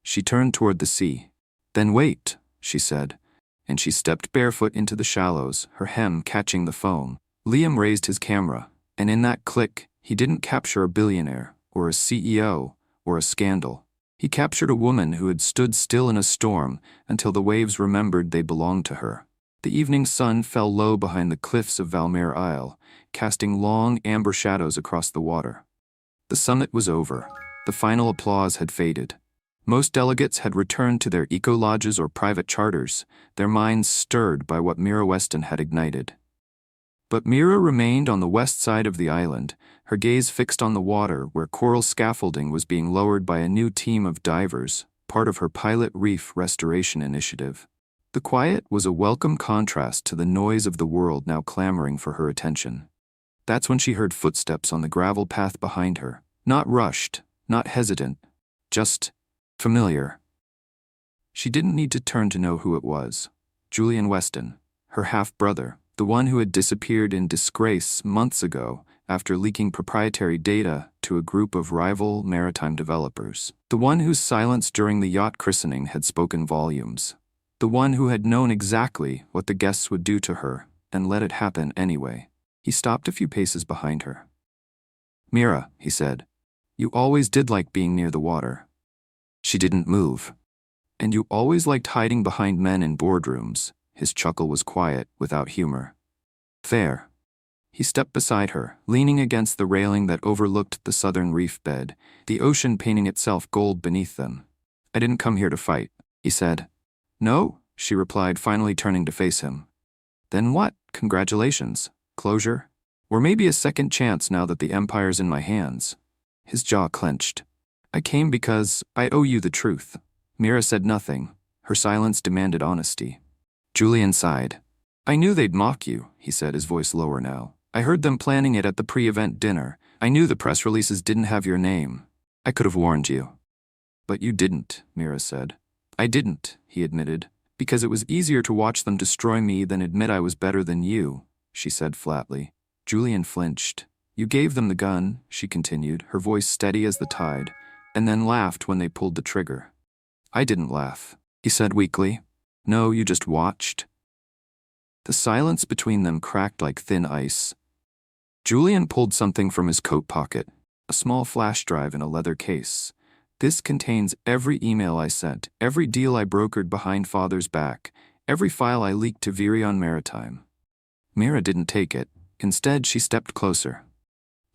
She turned toward the sea. Then wait, she said, and she stepped barefoot into the shallows, her hem catching the foam. Liam raised his camera, and in that click, he didn't capture a billionaire, or a CEO, or a scandal. He captured a woman who had stood still in a storm until the waves remembered they belonged to her. The evening sun fell low behind the cliffs of Valmere Isle, casting long amber shadows across the water. The summit was over. The final applause had faded. Most delegates had returned to their eco-lodges or private charters, their minds stirred by what Mira Weston had ignited. But Mira remained on the west side of the island, her gaze fixed on the water where coral scaffolding was being lowered by a new team of divers, part of her pilot reef restoration initiative. The quiet was a welcome contrast to the noise of the world now clamoring for her attention. That's when she heard footsteps on the gravel path behind her, not rushed, not hesitant, just familiar. She didn't need to turn to know who it was. Julian Weston, her half-brother, the one who had disappeared in disgrace months ago after leaking proprietary data to a group of rival maritime developers. The one whose silence during the yacht christening had spoken volumes. The one who had known exactly what the guests would do to her and let it happen anyway. He stopped a few paces behind her. Mira, he said, you always did like being near the water. She didn't move. And you always liked hiding behind men in boardrooms. His chuckle was quiet, without humor. Fair. He stepped beside her, leaning against the railing that overlooked the southern reef bed, the ocean painting itself gold beneath them. I didn't come here to fight, he said. No, she replied, finally turning to face him. Then what? Congratulations. Closure? Or maybe a second chance now that the empire's in my hands. His jaw clenched. I came because I owe you the truth. Mira said nothing. Her silence demanded honesty. Julian sighed. I knew they'd mock you, he said, his voice lower now. I heard them planning it at the pre-event dinner. I knew the press releases didn't have your name. I could have warned you. But you didn't, Mira said. I didn't, he admitted, because it was easier to watch them destroy me than admit I was better than you, she said flatly. Julian flinched. You gave them the gun, she continued, her voice steady as the tide, and then laughed when they pulled the trigger. I didn't laugh, he said weakly. No, you just watched. The silence between them cracked like thin ice. Julian pulled something from his coat pocket, a small flash drive in a leather case. This contains every email I sent, every deal I brokered behind Father's back, every file I leaked to Virion Maritime. Mira didn't take it. Instead, she stepped closer.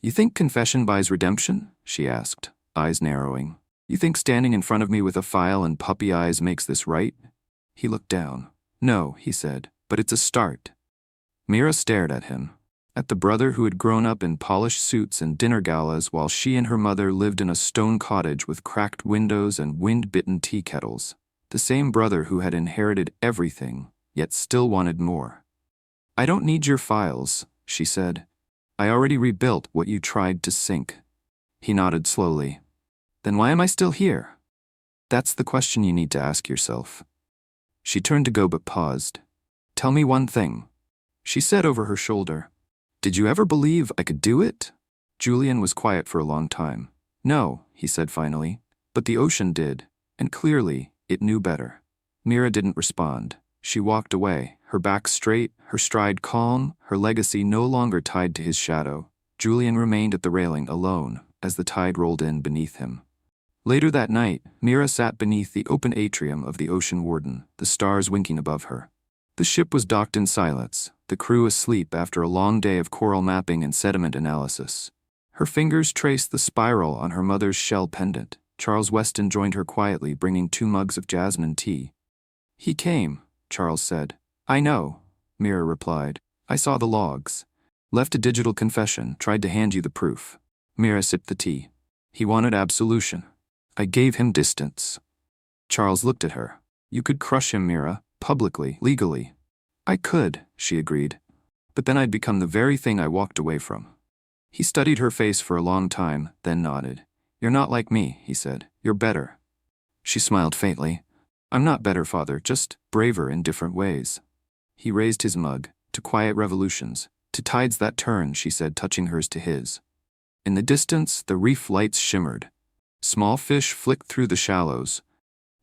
You think confession buys redemption? She asked, eyes narrowing. You think standing in front of me with a file and puppy eyes makes this right? He looked down. No, he said, but it's a start. Mira stared at him, at the brother who had grown up in polished suits and dinner galas while she and her mother lived in a stone cottage with cracked windows and wind-bitten tea kettles. The same brother who had inherited everything, yet still wanted more. I don't need your files, she said. I already rebuilt what you tried to sink. He nodded slowly. Then why am I still here? That's the question you need to ask yourself. She turned to go but paused. Tell me one thing, she said over her shoulder. Did you ever believe I could do it? Julian was quiet for a long time. No, he said finally, but the ocean did, and clearly, it knew better. Mira didn't respond. She walked away, her back straight, her stride calm, her legacy no longer tied to his shadow. Julian remained at the railing alone as the tide rolled in beneath him. Later that night, Mira sat beneath the open atrium of the Ocean Warden, the stars winking above her. The ship was docked in silence, the crew asleep after a long day of coral mapping and sediment analysis. Her fingers traced the spiral on her mother's shell pendant. Charles Weston joined her quietly, bringing 2 mugs of jasmine tea. He came, Charles said. I know, Mira replied. I saw the logs. Left a digital confession, tried to hand you the proof. Mira sipped the tea. He wanted absolution. I gave him distance. Charles looked at her. You could crush him, Mira, publicly, legally. I could, she agreed. But then I'd become the very thing I walked away from. He studied her face for a long time, then nodded. You're not like me, he said. You're better. She smiled faintly. I'm not better, Father, just braver in different ways. He raised his mug. To quiet revolutions. To tides that turn, she said, touching hers to his. In the distance, the reef lights shimmered. Small fish flicked through the shallows,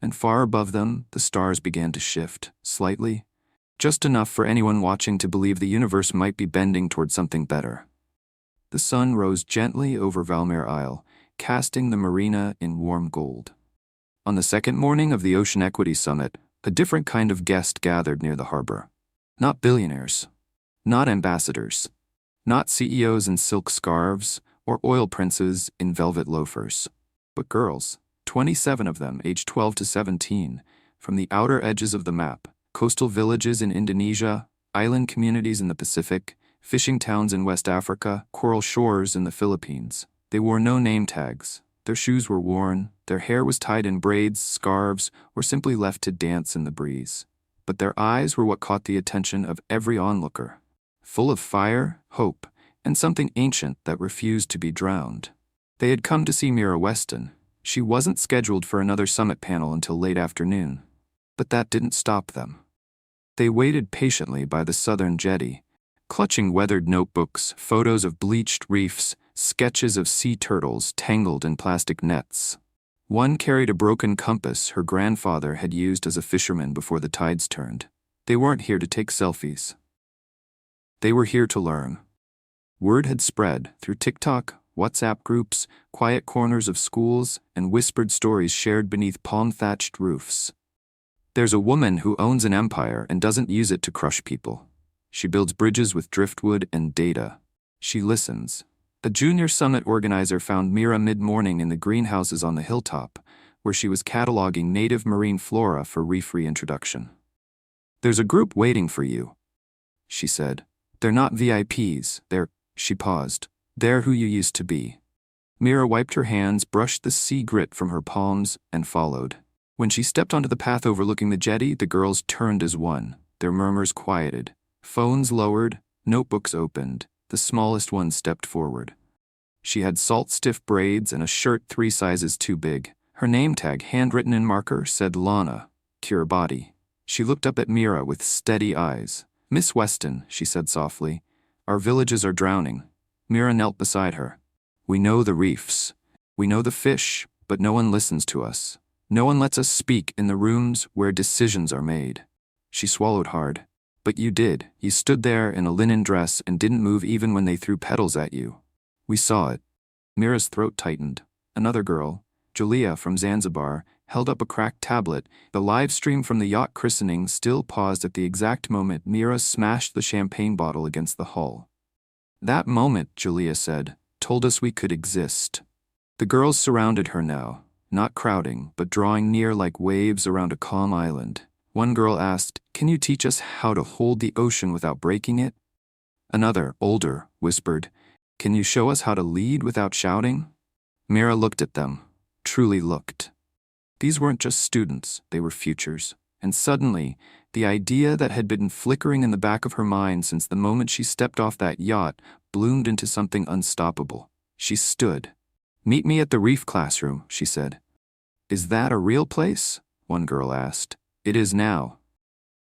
and far above them, the stars began to shift, slightly, just enough for anyone watching to believe the universe might be bending toward something better. The sun rose gently over Valmere Isle, casting the marina in warm gold. On the second morning of the Ocean Equity Summit, a different kind of guest gathered near the harbor. Not billionaires, not ambassadors, not CEOs in silk scarves or oil princes in velvet loafers. But girls, 27 of them, aged 12 to 17, from the outer edges of the map, coastal villages in Indonesia, island communities in the Pacific, fishing towns in West Africa, coral shores in the Philippines. They wore no name tags. Their shoes were worn, their hair was tied in braids, scarves, or simply left to dance in the breeze. But their eyes were what caught the attention of every onlooker, full of fire, hope, and something ancient that refused to be drowned. They had come to see Mira Weston. She wasn't scheduled for another summit panel until late afternoon. But that didn't stop them. They waited patiently by the southern jetty, clutching weathered notebooks, photos of bleached reefs, sketches of sea turtles tangled in plastic nets. One carried a broken compass her grandfather had used as a fisherman before the tides turned. They weren't here to take selfies. They were here to learn. Word had spread through TikTok, WhatsApp groups, quiet corners of schools, and whispered stories shared beneath palm-thatched roofs. There's a woman who owns an empire and doesn't use it to crush people. She builds bridges with driftwood and data. She listens. A junior summit organizer found Mira mid-morning in the greenhouses on the hilltop, where she was cataloging native marine flora for reef reintroduction. There's a group waiting for you, she said. They're not VIPs, she paused. They're who you used to be. Mira wiped her hands, brushed the sea grit from her palms, and followed. When she stepped onto the path overlooking the jetty, the girls turned as one, their murmurs quieted. Phones lowered, notebooks opened. The smallest one stepped forward. She had salt-stiff braids and a shirt 3 sizes too big. Her name tag, handwritten in marker, said Lana, Kiribati. She looked up at Mira with steady eyes. Miss Weston, she said softly, Our villages are drowning. Mira knelt beside her. We know the reefs. We know the fish, but no one listens to us. No one lets us speak in the rooms where decisions are made. She swallowed hard. But you did. You stood there in a linen dress and didn't move even when they threw petals at you. We saw it. Mira's throat tightened. Another girl, Julia from Zanzibar, held up a cracked tablet. The live stream from the yacht christening still paused at the exact moment Mira smashed the champagne bottle against the hull. That moment, Julia said, told us we could exist. The girls surrounded her now, not crowding, but drawing near like waves around a calm island. One girl asked, "Can you teach us how to hold the ocean without breaking it?" Another, older, whispered, "Can you show us how to lead without shouting?" Mira looked at them, truly looked. These weren't just students, they were futures. And suddenly, the idea that had been flickering in the back of her mind since the moment she stepped off that yacht bloomed into something unstoppable. She stood. "Meet me at the reef classroom," she said. "Is that a real place?" one girl asked. "It is now."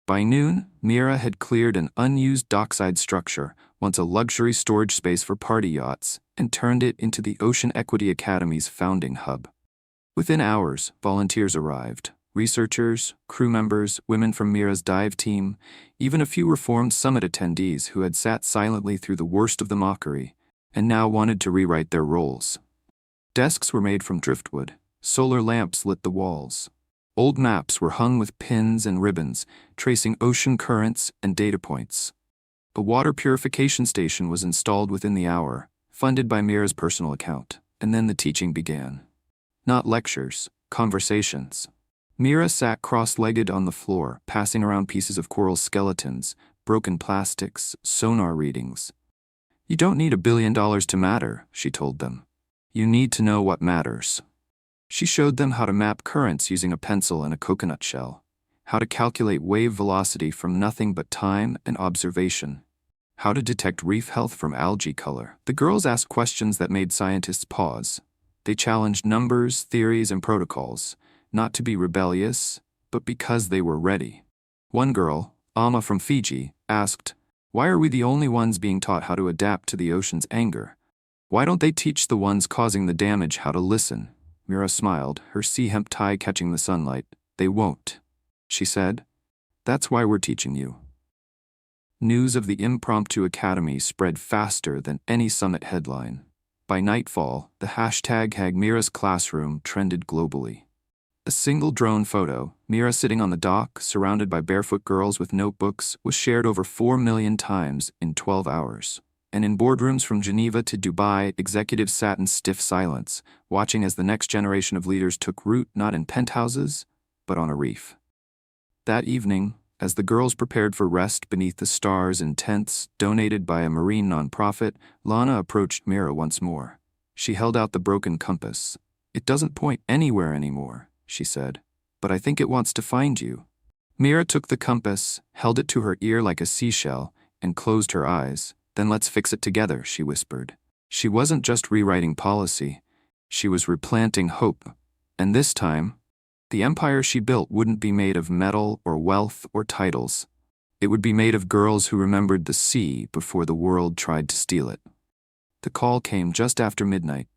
By noon, Mira had cleared an unused dockside structure, once a luxury storage space for party yachts, and turned it into the Ocean Equity Academy's founding hub. Within hours, volunteers arrived. Researchers, crew members, women from Mira's dive team, even a few reformed summit attendees who had sat silently through the worst of the mockery, and now wanted to rewrite their roles. Desks were made from driftwood. Solar lamps lit the walls. Old maps were hung with pins and ribbons, tracing ocean currents and data points. A water purification station was installed within the hour, funded by Mira's personal account, and then the teaching began. Not lectures, conversations. Mira sat cross-legged on the floor, passing around pieces of coral skeletons, broken plastics, sonar readings. "You don't need $1 billion to matter," she told them. "You need to know what matters." She showed them how to map currents using a pencil and a coconut shell, how to calculate wave velocity from nothing but time and observation, how to detect reef health from algae color. The girls asked questions that made scientists pause. They challenged numbers, theories, and protocols, not to be rebellious, but because they were ready. One girl, Alma from Fiji, asked, "Why are we the only ones being taught how to adapt to the ocean's anger? Why don't they teach the ones causing the damage how to listen?" Mira smiled, her sea hemp tie catching the sunlight. "They won't," she said. "That's why we're teaching you." News of the impromptu academy spread faster than any summit headline. By nightfall, the hashtag Mira's classroom trended globally. A single drone photo, Mira sitting on the dock, surrounded by barefoot girls with notebooks, was shared over 4 million times in 12 hours. And in boardrooms from Geneva to Dubai, executives sat in stiff silence, watching as the next generation of leaders took root not in penthouses, but on a reef. That evening, as the girls prepared for rest beneath the stars in tents donated by a marine nonprofit, Lana approached Mira once more. She held out the broken compass. "It doesn't point anywhere anymore," she said, "but I think it wants to find you." Mira took the compass, held it to her ear like a seashell, and closed her eyes. "Then let's fix it together," she whispered. She wasn't just rewriting policy. She was replanting hope. And this time, the empire she built wouldn't be made of metal or wealth or titles. It would be made of girls who remembered the sea before the world tried to steal it. The call came just after midnight.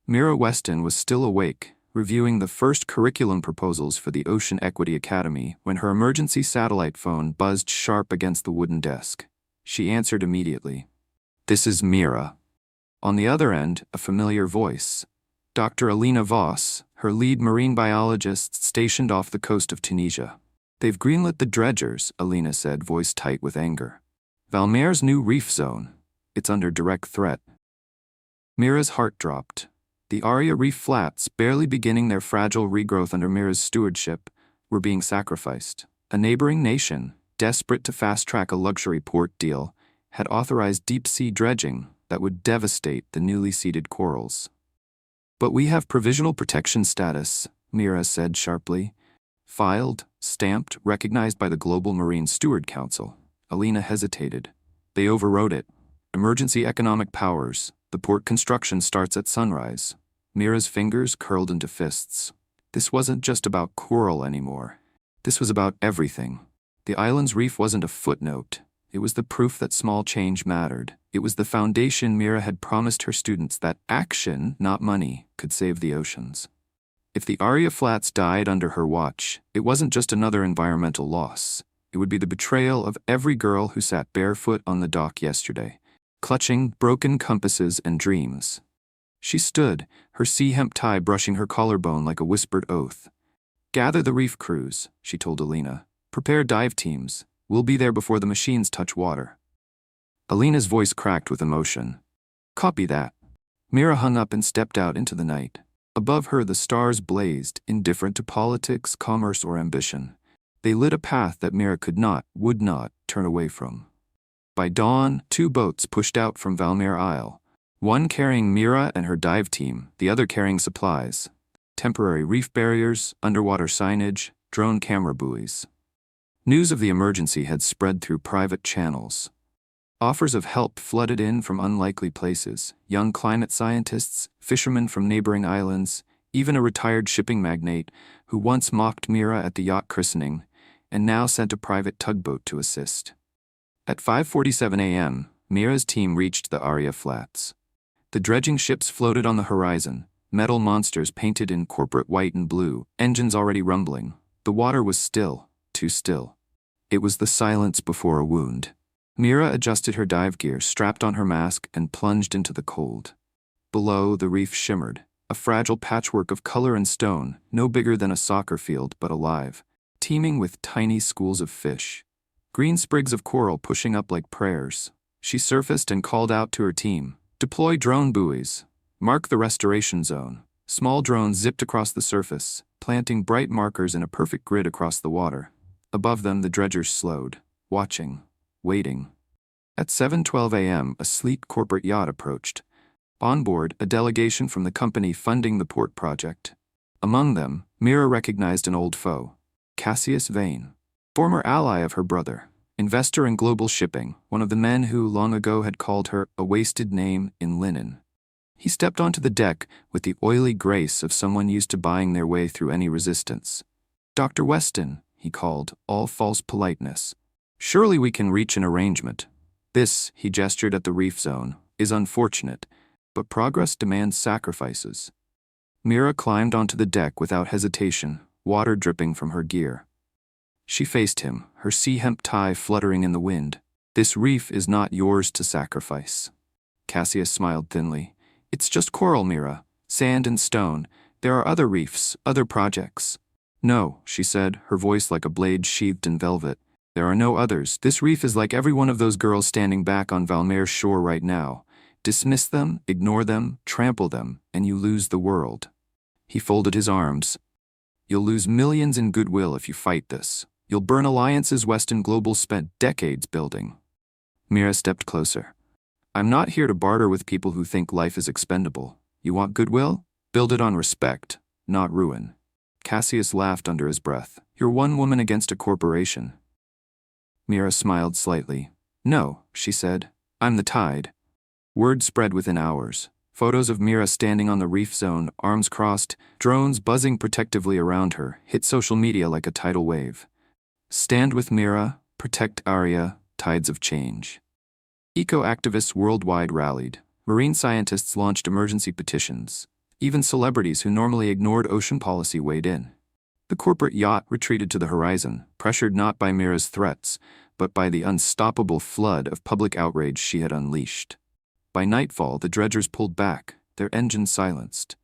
Mira Weston was still awake, reviewing the first curriculum proposals for the Ocean Equity Academy when her emergency satellite phone buzzed sharp against the wooden desk. She answered immediately. "This is Mira." On the other end, a familiar voice. Dr. Alina Voss, her lead marine biologist stationed off the coast of Tunisia. "They've greenlit the dredgers," Alina said, voice tight with anger. "Valmaire's new reef zone. It's under direct threat." Mira's heart dropped. The Aria Reef Flats, barely beginning their fragile regrowth under Mira's stewardship, were being sacrificed. A neighboring nation, desperate to fast-track a luxury port deal, had authorized deep-sea dredging that would devastate the newly seeded corals. "But we have provisional protection status," Mira said sharply. "Filed, stamped, recognized by the Global Marine Steward Council." Alina hesitated. "They overrode it. Emergency economic powers. The port construction starts at sunrise." Mira's fingers curled into fists. This wasn't just about coral anymore. This was about everything. The island's reef wasn't a footnote. It was the proof that small change mattered. It was the foundation Mira had promised her students that action, not money, could save the oceans. If the Aria Flats died under her watch, it wasn't just another environmental loss. It would be the betrayal of every girl who sat barefoot on the dock yesterday, clutching broken compasses and dreams. She stood, her sea hemp tie brushing her collarbone like a whispered oath. "Gather the reef crews," she told Alina. "Prepare dive teams. We'll be there before the machines touch water." Alina's voice cracked with emotion. "Copy that." Mira hung up and stepped out into the night. Above her, the stars blazed, indifferent to politics, commerce, or ambition. They lit a path that Mira would not, turn away from. By dawn, 2 boats pushed out from Valmere Isle, one carrying Mira and her dive team, the other carrying supplies, temporary reef barriers, underwater signage, drone camera buoys. News of the emergency had spread through private channels. Offers of help flooded in from unlikely places: young climate scientists, fishermen from neighboring islands, even a retired shipping magnate who once mocked Mira at the yacht christening and now sent a private tugboat to assist. At 5:47 a.m., Mira's team reached the Aria Flats. The dredging ships floated on the horizon, metal monsters painted in corporate white and blue, engines already rumbling. The water was still, too still. It was the silence before a wound. Mira adjusted her dive gear, strapped on her mask, and plunged into the cold. Below, the reef shimmered, a fragile patchwork of color and stone, no bigger than a soccer field but alive, teeming with tiny schools of fish. Green sprigs of coral pushing up like prayers. She surfaced and called out to her team, "Deploy drone buoys. Mark the restoration zone." Small drones zipped across the surface, planting bright markers in a perfect grid across the water. Above them, the dredgers slowed, watching, waiting. At 7:12 a.m., a sleek corporate yacht approached. On board, a delegation from the company funding the port project. Among them, Mira recognized an old foe, Cassius Vane, former ally of her brother, investor in global shipping, one of the men who long ago had called her a wasted name in linen. He stepped onto the deck with the oily grace of someone used to buying their way through any resistance. "Dr. Weston," he called, all false politeness. "Surely we can reach an arrangement. This," he gestured at the reef zone, "is unfortunate, but progress demands sacrifices." Mira climbed onto the deck without hesitation, water dripping from her gear. She faced him, her sea hemp tie fluttering in the wind. "This reef is not yours to sacrifice." Cassius smiled thinly. "It's just coral, Mira. Sand and stone. There are other reefs, other projects." "No," she said, her voice like a blade sheathed in velvet. "There are no others. This reef is like every one of those girls standing back on Valmere's shore right now. Dismiss them, ignore them, trample them, and you lose the world." He folded his arms. "You'll lose millions in goodwill if you fight this. You'll burn alliances Weston Global spent decades building." Mira stepped closer. "I'm not here to barter with people who think life is expendable. You want goodwill? Build it on respect, not ruin." Cassius laughed under his breath. "You're one woman against a corporation." Mira smiled slightly. "No," she said. "I'm the tide." Word spread within hours. Photos of Mira standing on the reef zone, arms crossed, drones buzzing protectively around her, hit social media like a tidal wave. "Stand with Mira, protect Aria, tides of change." Eco-activists worldwide rallied. Marine scientists launched emergency petitions. Even celebrities who normally ignored ocean policy weighed in. The corporate yacht retreated to the horizon, pressured not by Mira's threats, but by the unstoppable flood of public outrage she had unleashed. By nightfall, the dredgers pulled back, their engines silenced.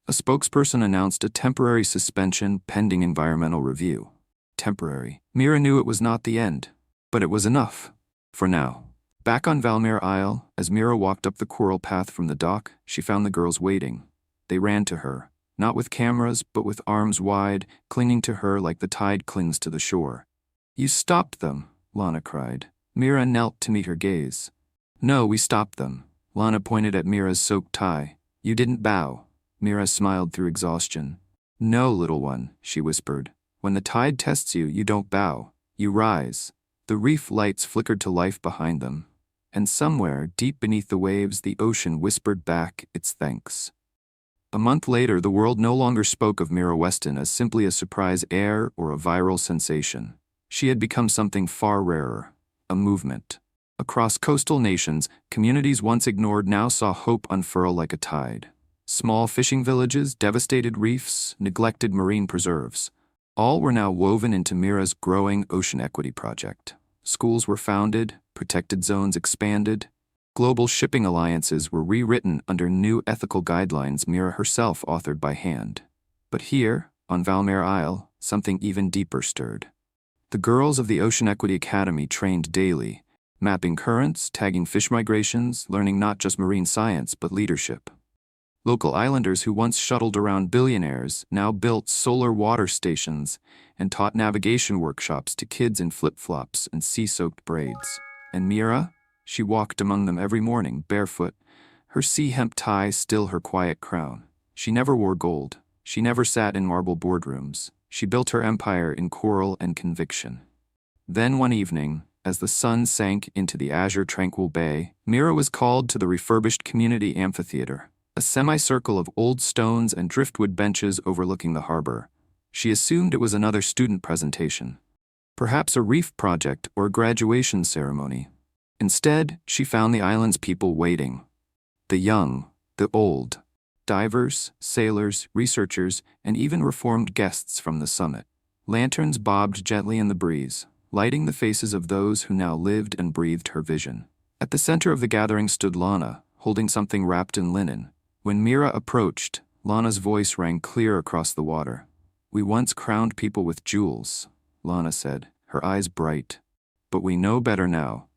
A spokesperson announced a temporary suspension pending environmental review. Temporary. Mira knew it was not the end, but it was enough. For now. Back on Valmere Isle, as Mira walked up the coral path from the dock, she found the girls waiting. They ran to her, not with cameras, but with arms wide, clinging to her like the tide clings to the shore. "You stopped them," Lana cried. Mira knelt to meet her gaze. "No, we stopped them." Lana pointed at Mira's soaked tie. "You didn't bow." Mira smiled through exhaustion. "No, little one," she whispered. "When the tide tests you, you don't bow. You rise." The reef lights flickered to life behind them, and somewhere, deep beneath the waves, the ocean whispered back its thanks. A month later, the world no longer spoke of Mira Weston as simply a surprise heir or a viral sensation. She had become something far rarer. a movement. Across coastal nations, communities once ignored now saw hope unfurl like a tide. Small fishing villages, devastated reefs, neglected marine preserves. All were now woven into Mira's growing ocean equity project. Schools were founded, protected zones expanded. Global shipping alliances were rewritten under new ethical guidelines Mira herself authored by hand. But here, on Valmare Isle, something even deeper stirred. The girls of the Ocean Equity Academy trained daily, mapping currents, tagging fish migrations, learning not just marine science but leadership. Local islanders who once shuttled around billionaires now built solar water stations and taught navigation workshops to kids in flip-flops and sea-soaked braids. And Mira? She walked among them every morning, barefoot, her sea-hemp tie still her quiet crown. She never wore gold. She never sat in marble boardrooms. She built her empire in coral and conviction. Then one evening, as the sun sank into the azure tranquil bay, Mira was called to the refurbished community amphitheater, a semicircle of old stones and driftwood benches overlooking the harbor. She assumed it was another student presentation, perhaps a reef project or a graduation ceremony. Instead, she found the island's people waiting. The young, the old, divers, sailors, researchers, and even reformed guests from the summit. Lanterns bobbed gently in the breeze, lighting the faces of those who now lived and breathed her vision. At the center of the gathering stood Lana, holding something wrapped in linen. When Mira approached, Lana's voice rang clear across the water. "We once crowned people with jewels," Lana said, her eyes bright. "But we know better now."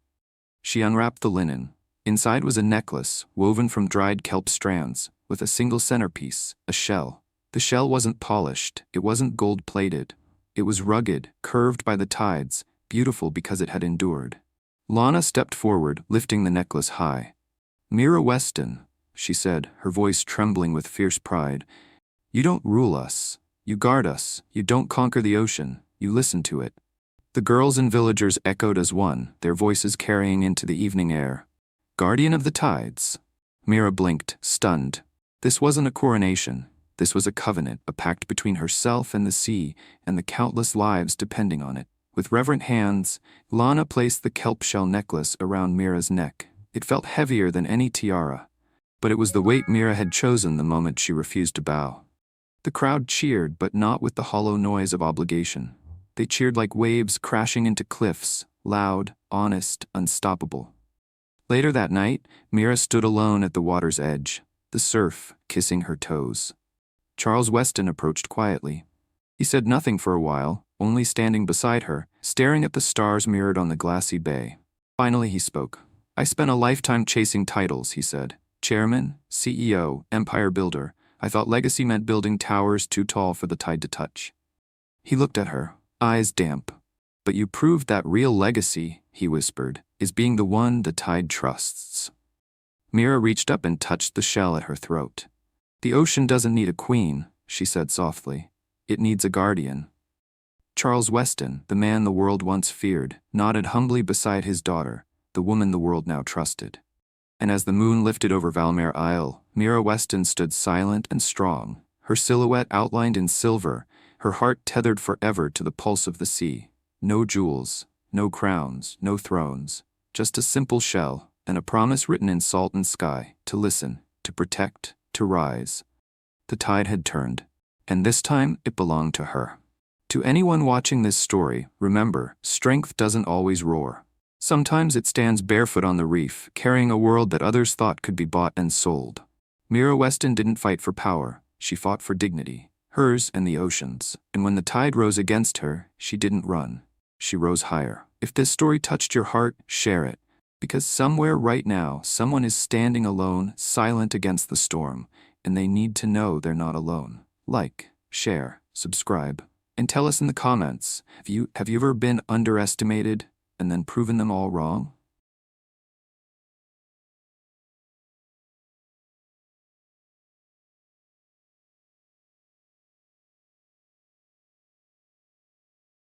She unwrapped the linen. Inside was a necklace, woven from dried kelp strands, with a single centerpiece, a shell. The shell wasn't polished, it wasn't gold-plated. It was rugged, curved by the tides, beautiful because it had endured. Lana stepped forward, lifting the necklace high. "Mira Weston," she said, her voice trembling with fierce pride. "You don't rule us. You guard us. You don't conquer the ocean. You listen to it." The girls and villagers echoed as one, their voices carrying into the evening air. "Guardian of the tides." Mira blinked, stunned. This wasn't a coronation. This was a covenant, a pact between herself and the sea, and the countless lives depending on it. With reverent hands, Lana placed the kelp shell necklace around Mira's neck. It felt heavier than any tiara. But it was the weight Mira had chosen the moment she refused to bow. The crowd cheered, but not with the hollow noise of obligation. They cheered like waves crashing into cliffs, loud, honest, unstoppable. Later that night, Mira stood alone at the water's edge, the surf kissing her toes. Charles Weston approached quietly. He said nothing for a while, only standing beside her, staring at the stars mirrored on the glassy bay. Finally he spoke. "I spent a lifetime chasing titles," he said. "Chairman, CEO, empire builder. I thought legacy meant building towers too tall for the tide to touch." He looked at her, eyes damp. "But you proved that real legacy," he whispered, "is being the one the tide trusts." Mira reached up and touched the shell at her throat. "The ocean doesn't need a queen," she said softly. "It needs a guardian." Charles Weston, the man the world once feared, nodded humbly beside his daughter, the woman the world now trusted. And as the moon lifted over Valmare Isle, Mira Weston stood silent and strong, her silhouette outlined in silver, her heart tethered forever to the pulse of the sea. No jewels, no crowns, no thrones, just a simple shell, and a promise written in salt and sky, to listen, to protect, to rise. The tide had turned, and this time it belonged to her. To anyone watching this story, remember, strength doesn't always roar. Sometimes it stands barefoot on the reef, carrying a world that others thought could be bought and sold. Mira Weston didn't fight for power, she fought for dignity, hers and the ocean's. And when the tide rose against her, she didn't run. She rose higher. If this story touched your heart, share it. Because somewhere right now, someone is standing alone, silent against the storm, and they need to know they're not alone. Like, share, subscribe, and tell us in the comments, have you ever been underestimated and then proven them all wrong?